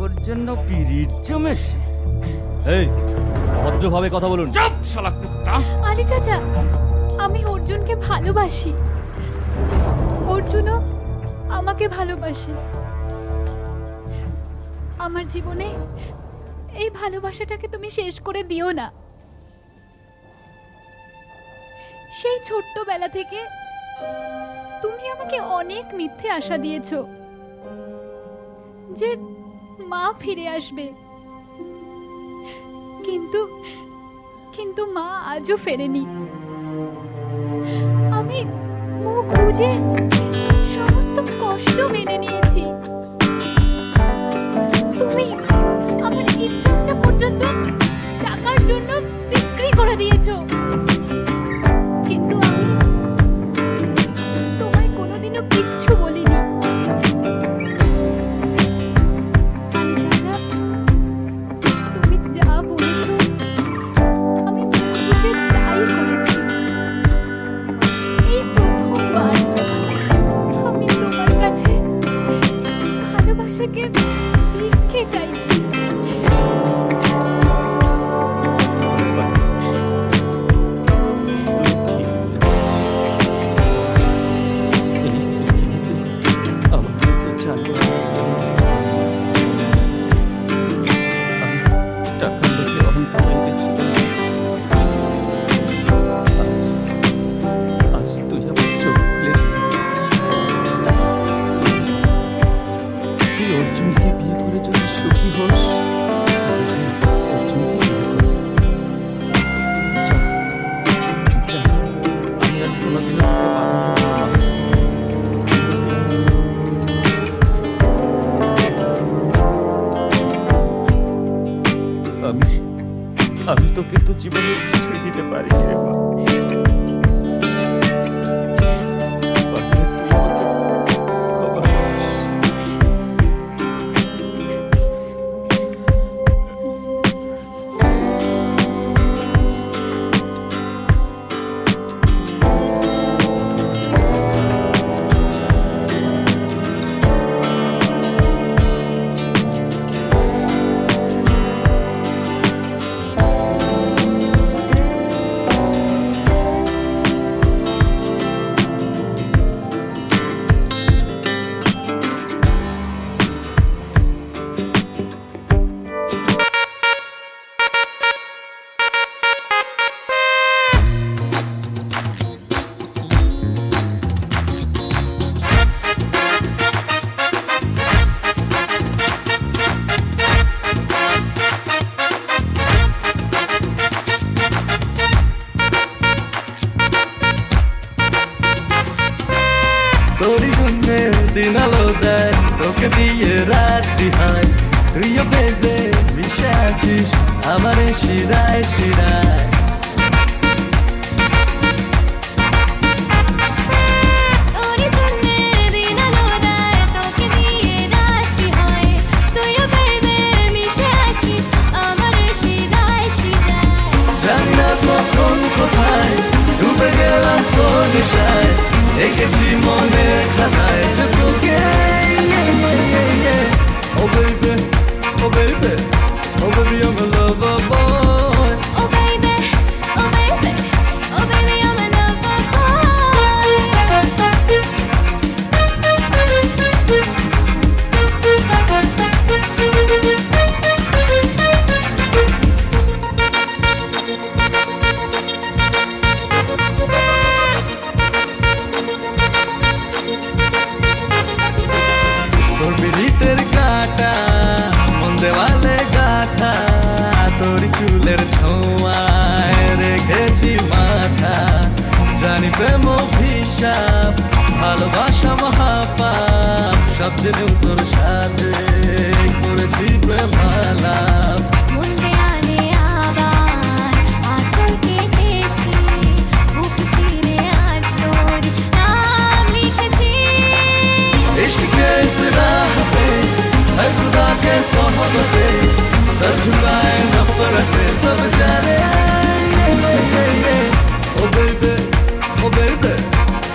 ওর জন্য পিরিত জমেছে। এই ভদ্রভাবে কথা বলুন। চুপ শালা কুত্তা। আলী চাচা, আমি অর্জুনকে ভালোবাসি, অর্জুনও আমাকে ভালোবাসে। আমার জীবনে এই ভালোবাসাটাকে তুমি শেষ করে দিও না। সেই ছোট্টবেলা থেকে তুমি আমাকে অনেক মিথ্যে আশা দিয়েছো যে মা ফিরে আসবে, কিন্তু মা আজও ফেরেনি। আমি মুখ বুজে সমস্ত কষ্ট মেনে নিয়েছি। তুমি আমার ইজ্জতটা পর্যন্ত টাকার জন্য বিক্রি করে দিয়েছো, কিন্তু আমি তোমায় কোনোদিনও কিচ্ছু বলিনি। তুমি যা বলেছো আমি মুখ বুজে তাই করেছি। এই প্রথমবার আমি তোমার কাছে ভালোবাসাকে ভিক্ষে চাইছি। যা জীবনে কিছুই দিতে পারিনি রে মা। পারলে তুই আমাকে ক্ষমা করিস। তোরই জন্যে দিন আলো দেয়, তোকে দিয়ে রাত্রি হয়, তুইও ভেবে মিশে আছিস আমার শিরায় শিরায়। জানি না কখন কোথায় ডুবে গেলাম তোর নেশায়, এঁকেছি মনের খাতায় যে তোকে। Oh baby, oh baby, oh baby, I'm a lover boy. Oh baby, oh baby, oh baby, I'm a lover boy. তোর বিড়িতের কাটা মন দেওয়ালে গাথা, তোর চুলের ছোঁয়ায় রেখেছি মাথা। জানি প্রেম অভিশাপ, ভালোবাসা মহাপাপ, সব জেনেও তোর সাথে করেছি প্রেম আলাপ। इश्क के इस राह पे है खुदा के सोहबते, सर झुकाए नफरते सब जाने। Oh baby, oh baby,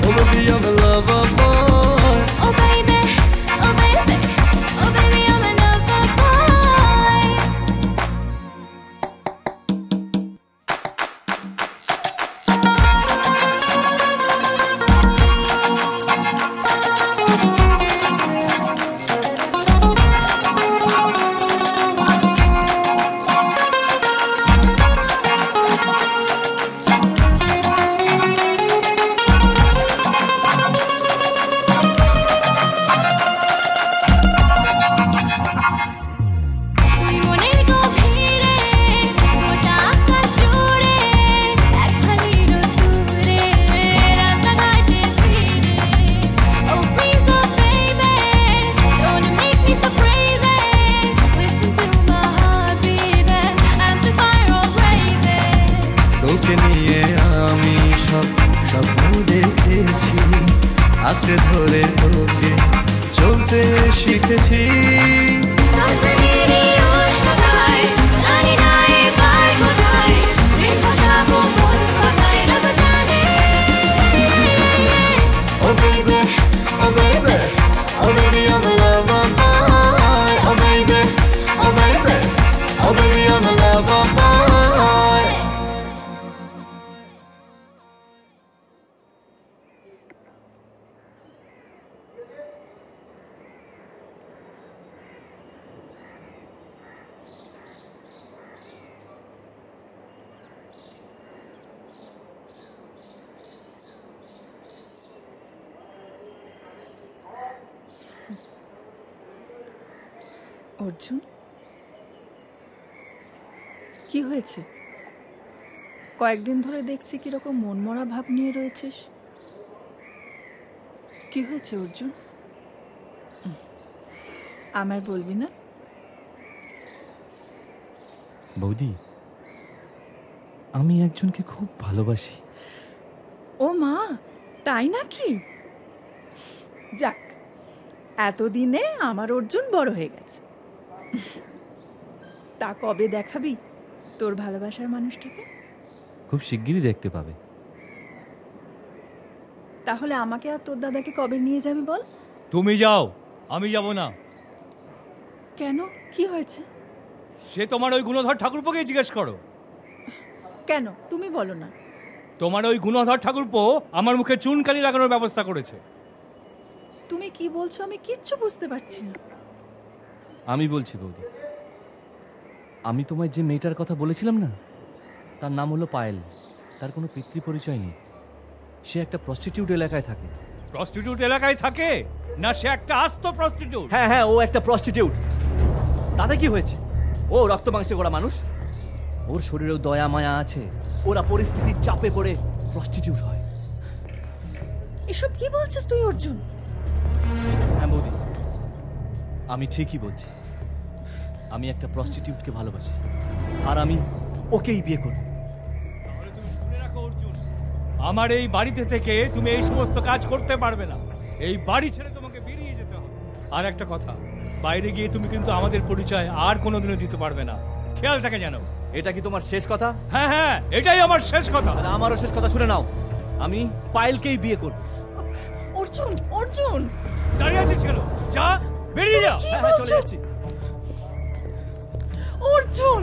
oh baby, I'm a lover boy. Oh baby, oh baby, oh baby, I'm a lover boy. তোকে নিয়ে আমি সব স্বপ্ন দেখেছি, আঁকড়ে ধরে তোকে চলতে শিখেছি। Oh baby, oh baby, oh baby, I'm a lover boy. Oh baby, oh baby, oh baby, I'm a lover boy. Arjun, কি হয়েছে? কয়েকদিন ধরে দেখছি কিরকম মনমরা ভাব নিয়ে রয়েছিস। কি হয়েছে অর্জুন? আমায় বলবি না? বৌদি, আমি একজনকে খুব ভালোবাসি। ও মা, তাই নাকি? যাক, এতদিনে আমার অর্জুন বড় হয়ে গেছে। তা কবে দেখাবি তোর ভালোবাসার মানুষটাকে? খুব শিগগিরই দেখতে পাবে। তাহলে আমাকে আর তোর দাদাকে কবে নিয়ে যাবি বল? তুমি যাও, আমি যাব না। কেন, কি হয়েছে? সে তোমার ওই গুণধর ঠাকুরপোকে জিজ্ঞেস করো। কেন, তুমি বলো না। তোমার ওই গুণধর ঠাকুরপো আমার মুখে চুনকালি লাগানোর ব্যবস্থা করেছে। তুমি কি বলছো আমি কিচ্ছু বুঝতে পারছি না। আমি বলছি বৌদি, আমি তোমায় যে মেয়েটার কথা বলেছিলাম না, তার নাম হলো পায়েল। তার কোনো পিতৃ পরিচয় নেই। সে একটা প্রস্টিটিউট এলাকায় থাকে। প্রস্টিটিউট এলাকায় থাকে না? সে একটা আস্ত প্রস্টিটিউট। হ্যাঁ হ্যাঁ, ও একটা প্রস্টিটিউট। তাতে কি হয়েছে? ও রক্ত মাংসে গড়া মানুষ। ওর শরীরেও দয়া মায়া আছে। ওরা পরিস্থিতির চাপে পড়ে প্রস্টিটিউট হয়। এসব কি বলছিস তুই অর্জুন? হ্যাঁ বৌদি, আমি ঠিকই বলছি। আমি একটা প্রস্টিটিউটকে ভালোবাসি, আর আমি ওকেই বিয়ে করব। তাহলে তুমি শুনে রাখো অর্জুন, আমার এই বাড়িতে থেকে তুমি এই সমস্ত কাজ করতে পারবে না। এই বাড়ি ছেড়ে তোমাকে বেরিয়ে যেতে হবে। আর একটা কথা, বাইরে গিয়ে তুমি কিন্তু আমাদের পরিচয় আর কোনোদিনও দিতে পারবে না। খেয়াল থাকে জানো। এটা কি তোমার শেষ কথা? হ্যাঁ হ্যাঁ, এটাই আমার শেষ কথা। আমারও শেষ কথা শুনে নাও, আমি পায়েলকেই বিয়ে করব। অর্জুন, অর্জুন দাঁড়িয়ে আছিস কেন? যা, বেরিয়ে যা। হ্যাঁ, চলে যাচ্ছি। অর্জুন,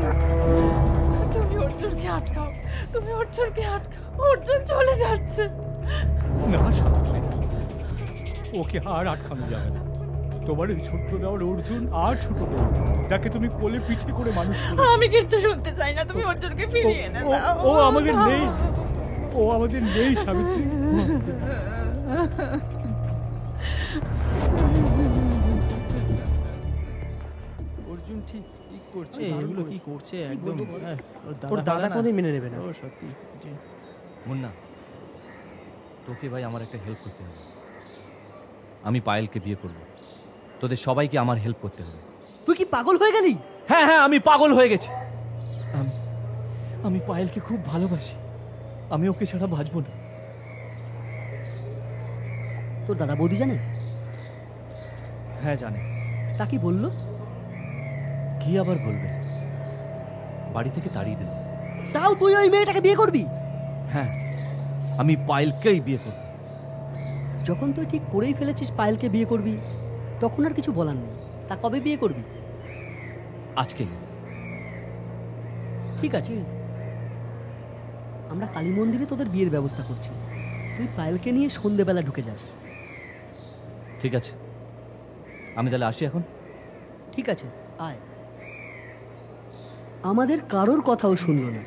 তুমি অর্জুনকে আটকাও, তুমি অর্জুনকে আটকাও। অর্জুন চলে যাচ্ছে। না, ওকে আর আটকানো যাবে না। তোমার এই ছোট্ট দেওয়ার অর্জুন আর ছোট নেই, যাকে তুমি কোলে পিঠে করে মানুষ করেছো। আমি কিচ্ছু শুনতে চাই না, তুমি অর্জুনকে ফিরিয়ে এনে দাও। ও আমাদের নেই, ও আমাদের নেই সাবিত্রী। অর্জুন ঠিক করছে। এগুলো কি করছে একদম। ওর দাদা কোনোদিন মেনে নেবে না। ও সত্যি। মুন্না, তোকে ভাই আমার একটা হেল্প করতে হবে। আমি পায়েলকে বিয়ে করব, তোদের সবাইকে আমার হেল্প করতে হবে। তুই কি পাগল হয়ে গেলি? হ্যাঁ হ্যাঁ, আমি পাগল হয়ে গেছি। আমি পায়েলকে খুব ভালোবাসি। আমি ওকে ছাড়া বাঁচব না। তোর দাদা বৌদি জানে? হ্যাঁ জানে। তা কি বললো? কি আবার বলবে? বাড়ি থেকে তাড়িয়ে দিল। তাও তুই ওই মেয়েটাকে বিয়ে করবি? হ্যাঁ, আমি পায়েলকেই বিয়ে করব। যখন তুই ঠিক করেই ফেলেছিস পায়েলকে বিয়ে করবি, তখন আর কিছু বলার নেই। তা কবে বিয়ে করবি? আজকে। ঠিক আছে, আমরা কালী মন্দিরে তোদের বিয়ের ব্যবস্থা করছি। তুই পায়েলকে নিয়ে সন্ধেবেলা ঢুকে যাস। ঠিক আছে, আমি তাহলে আসি এখন। ঠিক আছে, আয়। আমাদের কারোর কথাও শুনলো না,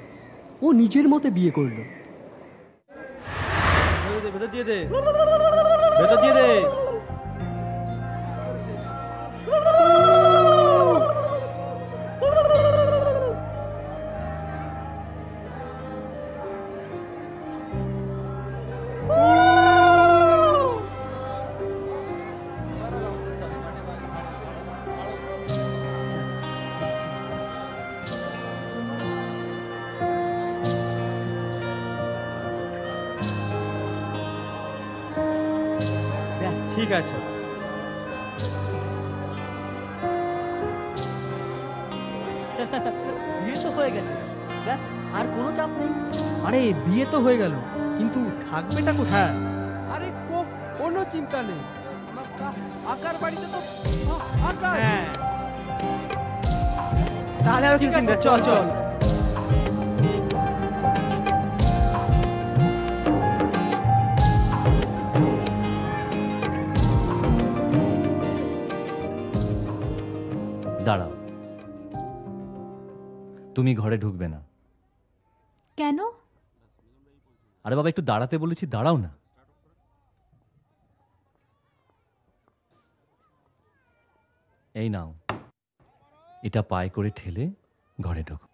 ও নিজের মতে বিয়ে করলো। ভেতর দিয়ে দে, ভেতর দিয়ে দে। ঠিক আছে। বিয়ে তো হয়ে গেছে, ব্যাস আর কোনো চাপ নেই। আরে বিয়ে তো হয়ে গেল, কিন্তু থাকবেটা কোথায়? আরে কোনো চিন্তা নেই, আমার আকার বাড়িতে তো আকার। হ্যাঁ, তাহলে আর কি চিন্তা? চল চল। দাঁড়াও, তুমি ঘরে ঢুকবে না। কেন? আরে বাবা, একটু দাঁড়াতে বলেছি, দাঁড়াও না। এই নাও, এটা পায়ে করে ঠেলে ঘরে ঢোকো।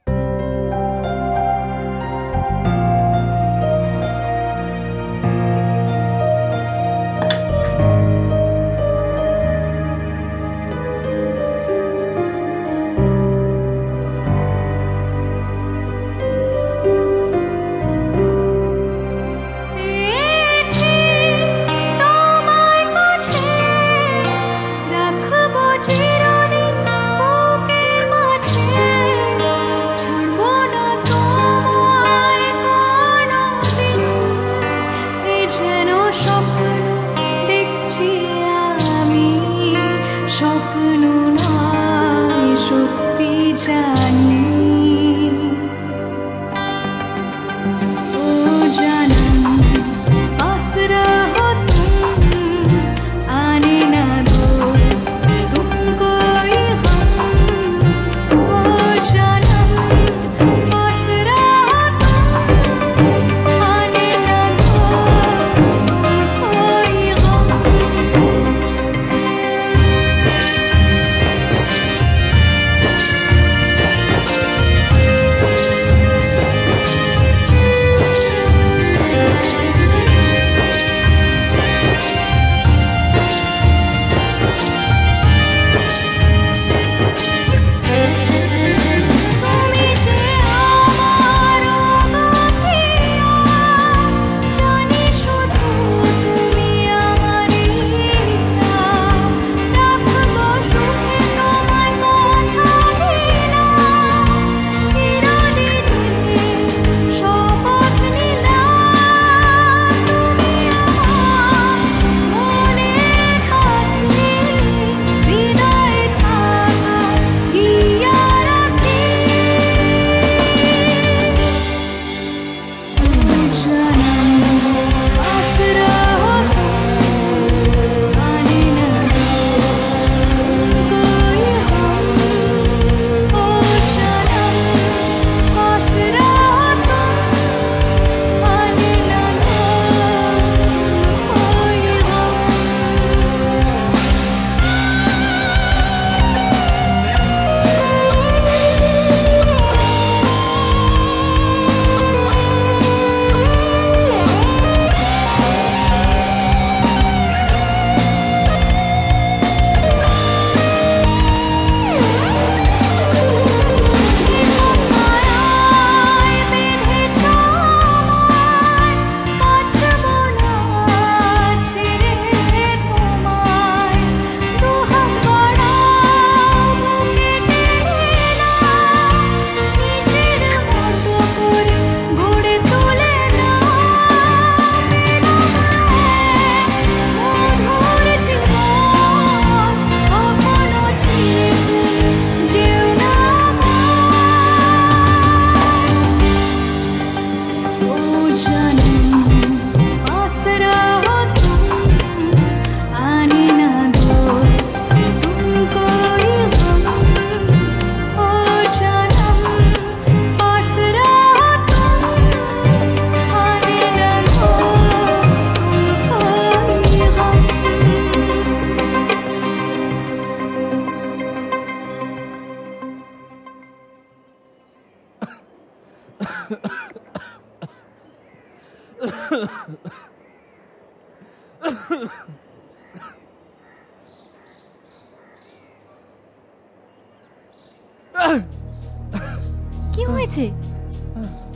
কি হয়েছে?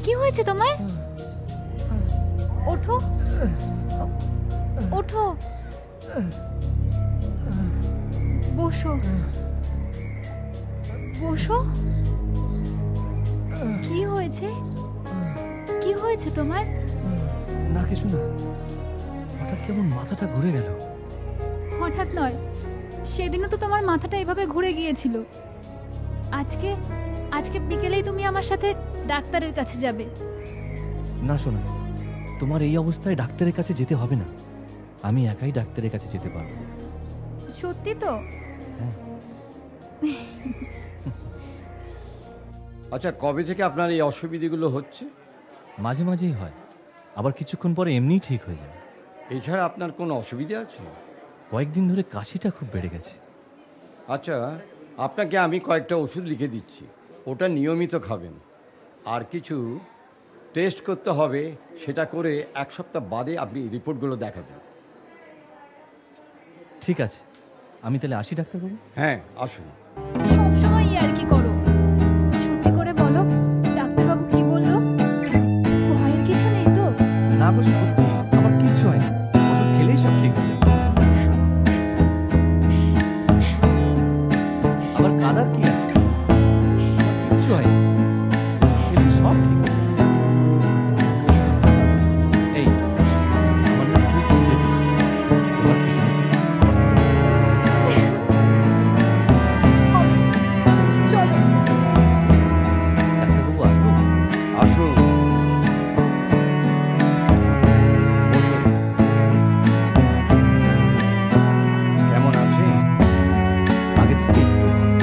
কি হয়েছে তোমার? ওঠো, ওঠো, বসো, বসো। কি হয়েছে? কি হয়েছে তোমার? না কিছু না, হঠাৎ কেমন মাথাটা ঘুরে গেল। হঠাৎ নয়, সেদিনও তো তোমার মাথাটা এভাবে ঘুরে গিয়েছিল। আজকে আজকে বিকেলেই তুমি আমার সাথে ডাক্তারের কাছে যাবে। না শোনা, তোমার এই অবস্থায় ডাক্তারের কাছে যেতে হবে না, আমি একাই ডাক্তারের কাছে যেতে পারবো। সত্যি তো? আচ্ছা, কবে থেকে আপনার এই অসুবিধাগুলো হচ্ছে? মাঝে মাঝেই হয়, আবার কিছুক্ষণ পরে এমনিই ঠিক হয়ে যায়। এছাড়া আপনার কোনো অসুবিধা আছে? কয়েকদিন ধরে কাশিটা খুব বেড়ে গেছে। আচ্ছা, আপনাকে আমি কয়েকটা ওষুধ লিখে দিচ্ছি, ওটা নিয়মিত খাবেন। আর কিছু টেস্ট করতে হবে, সেটা করে এক সপ্তাহ বাদে আপনি রিপোর্টগুলো দেখাবেন। ঠিক আছে, আমি তাহলে আসি ডাক্তারবাবু? হ্যাঁ, আসুন। সবসময় আর কি করো? সত্যি করে বলো, ডাক্তারবাবু কি বললো? ভয়ের কিছু নেই তো? না গো, সত্যি আমার কিচ্ছু হয়নি, ওষুধ খেলেই সব ঠিক হয়ে যাবে। আবার কাদার কি আছে? কিচ্ছু হয়নি, ওষুধ খেলেই সব ঠিক হয়ে যাবে। এই, আমার না খুব খিদে পেয়েছে, তোমার পিছনে চলো। ডাক্তারবাবু আসবো? আসুন। কেমন আছেন? আগে থেকে একটু ভালো।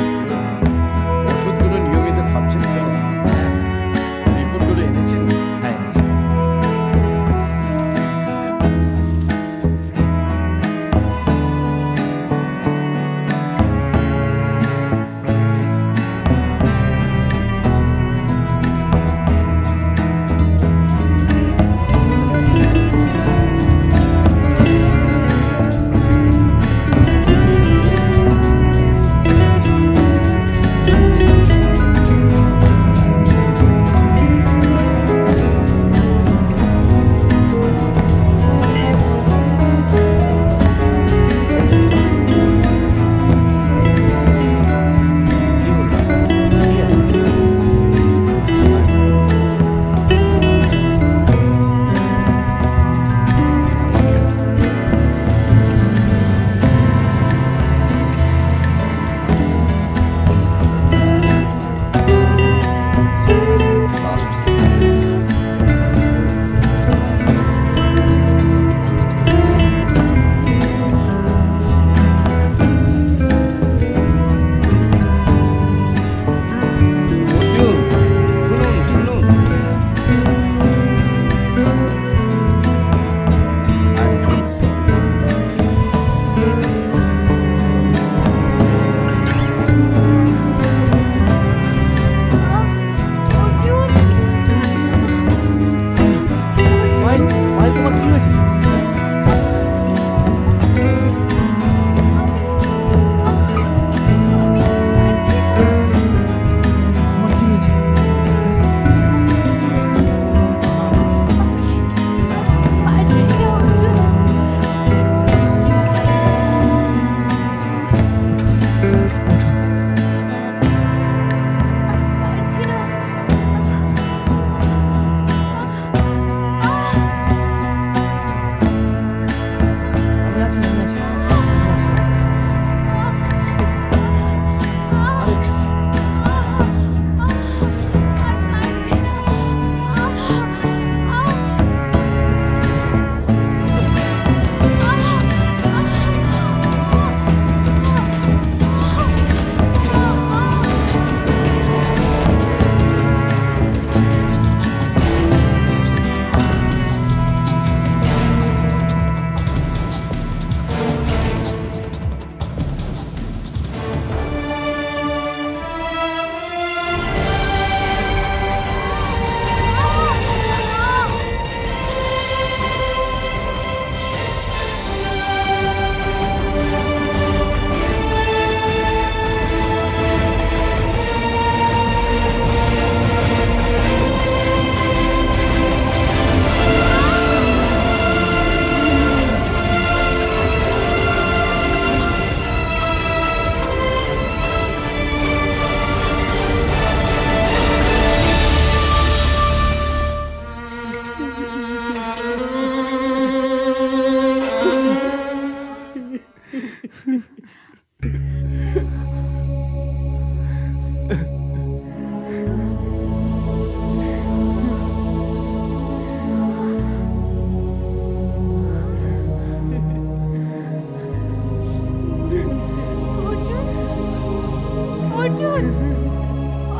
অর্জুন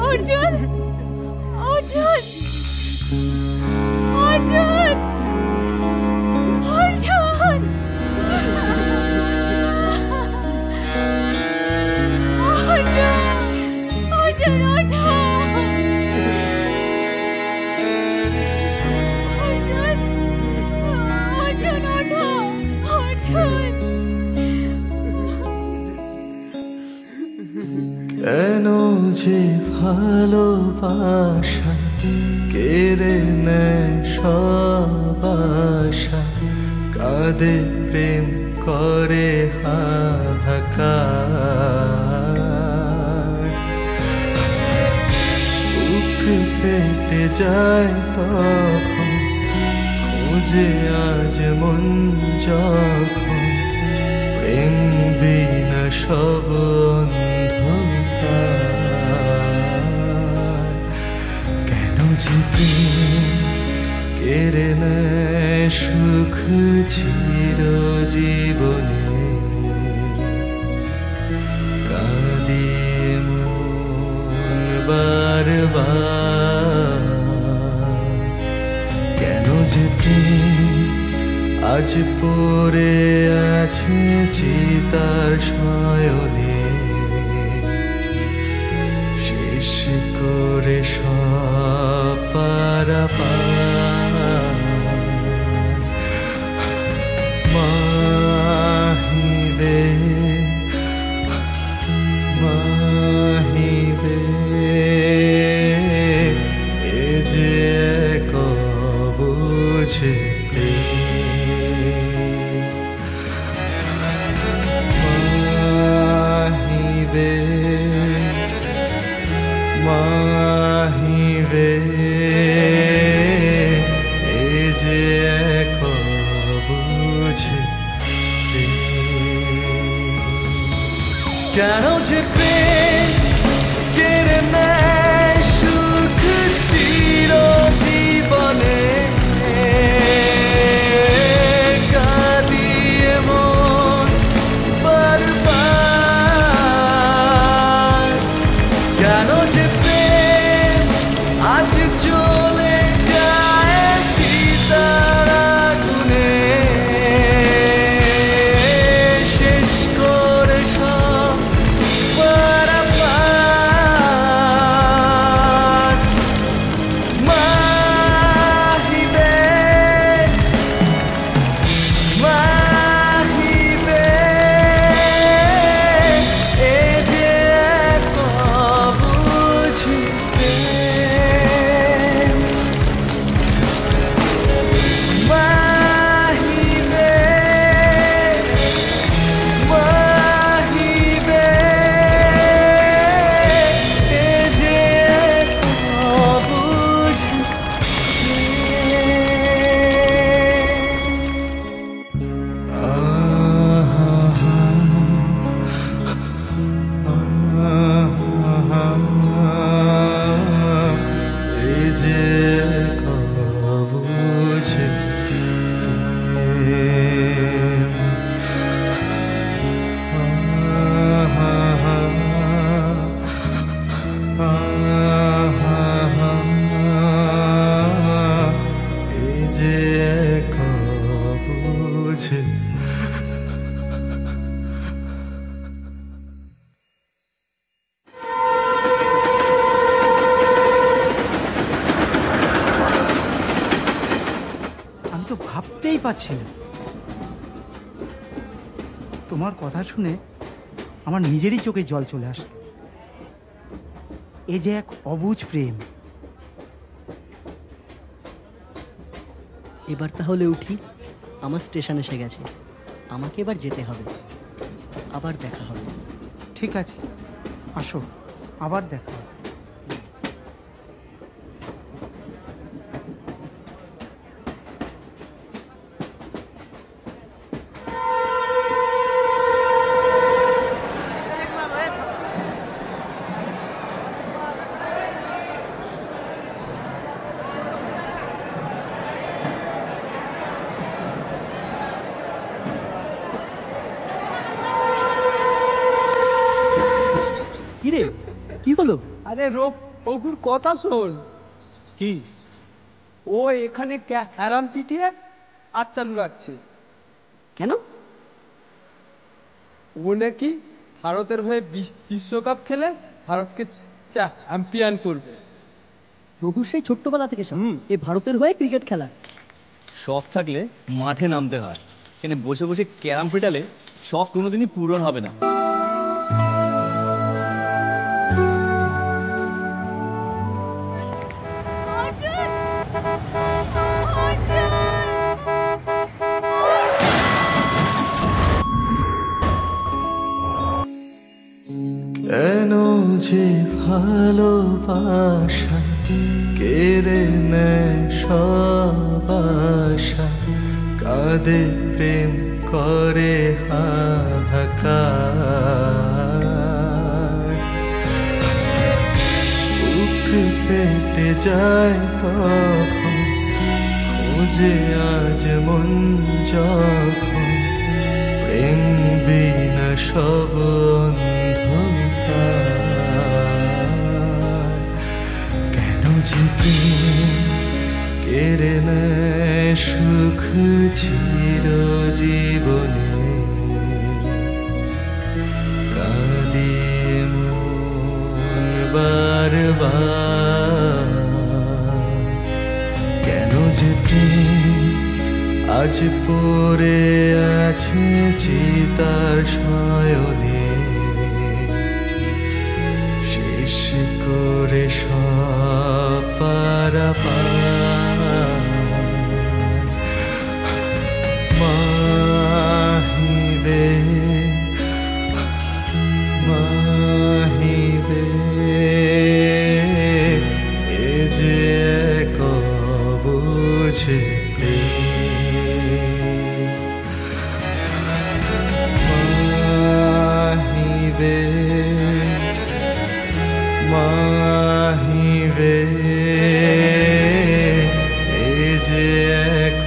অর্জুন অর্জুন অর্জুন অর্জুন অর্জুন ওঠো অর্জুন ওঠো অর্জুন কেন যে ভালোবাসা কেড়ে নেয় সব আশা, কাঁদে প্রেম করে হাহাকার, বুক ফেটে যায় তখন খোঁজে আজ মন যখন প্রেম বিনা সব অন্ধকার। কেন যে প্রেম কেড়ে নেয় সুখ চিরজীবনে, কাঁদিয়ে মন বারবার। কেন যে প্রেম আজ পড়ে আছে চিতার শয়নে, শেষ করে সব পারাপার। মাহিবে মাহিবে এ যে এক অবুঝ মাহিবে মাহিবে এ যে এক অবুঝ কেন যে প্রেম কেড়ে নেয় সুখ চিরজীবনে, কাঁদিয়ে মন বারবার। কেন যে প্রেম আজ চলে যায় চিতার আগুনে, শেষ করে সব পারাপার। মাহিবে মাহিবে এ যে এক অবুঝ প্রেম। মাহিবে মাহিবে এ যে এক অবুঝ এই যে এক অবুঝ প্রেম। এই যে এক অবুঝ আমি তো ভাবতেই পারছি না। তোমার কথা শুনে আমার নিজেরই চোখে জল চলে আসলো। এ যে এক অবুঝ প্রেম। এবার তাহলে উঠি, আমার স্টেশন এসে গেছে, আমাকে এবার যেতে হবে। আবার দেখা হবে। ঠিক আছে, আসো, আবার দেখা হবে। কিরে কি হলো? আরে রঘুর কথা শোন। কি? ও এখানে ক্যারাম পিটিয়ে আজ চালু রাখছে। কেন? ও নাকি ভারতের হয়ে বিশ্বকাপ খেলে ভারতকে চ্যাম্পিয়ন করবে। রঘু সেই ছোট্টবেলা থেকে সব এ ভারতের হয়ে ক্রিকেট খেলা। শখ থাকলে মাঠে নামতে হয়, এখানে বসে বসে ক্যারাম পেটালে শখ কোনোদিনই পূরণ হবে না। কেন যে ভালোবাসা কেড়ে নেয় সব আশা, কাঁদে প্রেম করে হাহাকার, বুক ফেটে যায় তখন খোঁজে আজ মন যখন প্রেম বিনা সব কেন যে কেড়ে নেয় সুখ চির জীবনে, কাঁদিয়ে মন বারবার কেন যে আজ পড়ে আছে চিতার শয়নে, শেষ করে সব পারাপার মাহিবে মাহিবে এ যে এক বুঝে মাহিবে মাহিবে এ যে এক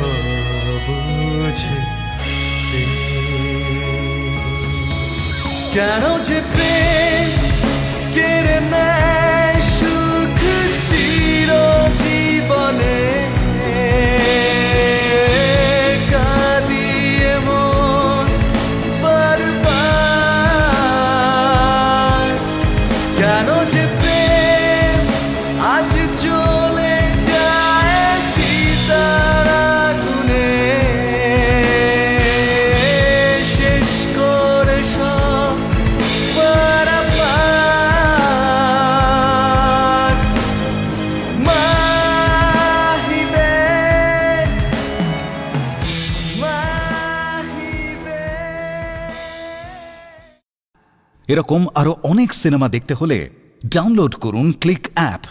বুঝে কেন যে প্রেম কেড়ে নেয় সুখ চির জীবনে, কাঁদিয়ে মন বারবার কেন যে প্রেম আজ জ্বলে যায় চিতার আগুনে, শেষ করে সব পারাপার মাহিবে মাহিবে। এরকম আরো অনেক সিনেমা দেখতে হলে ডাউনলোড করুন ক্লিক অ্যাপ।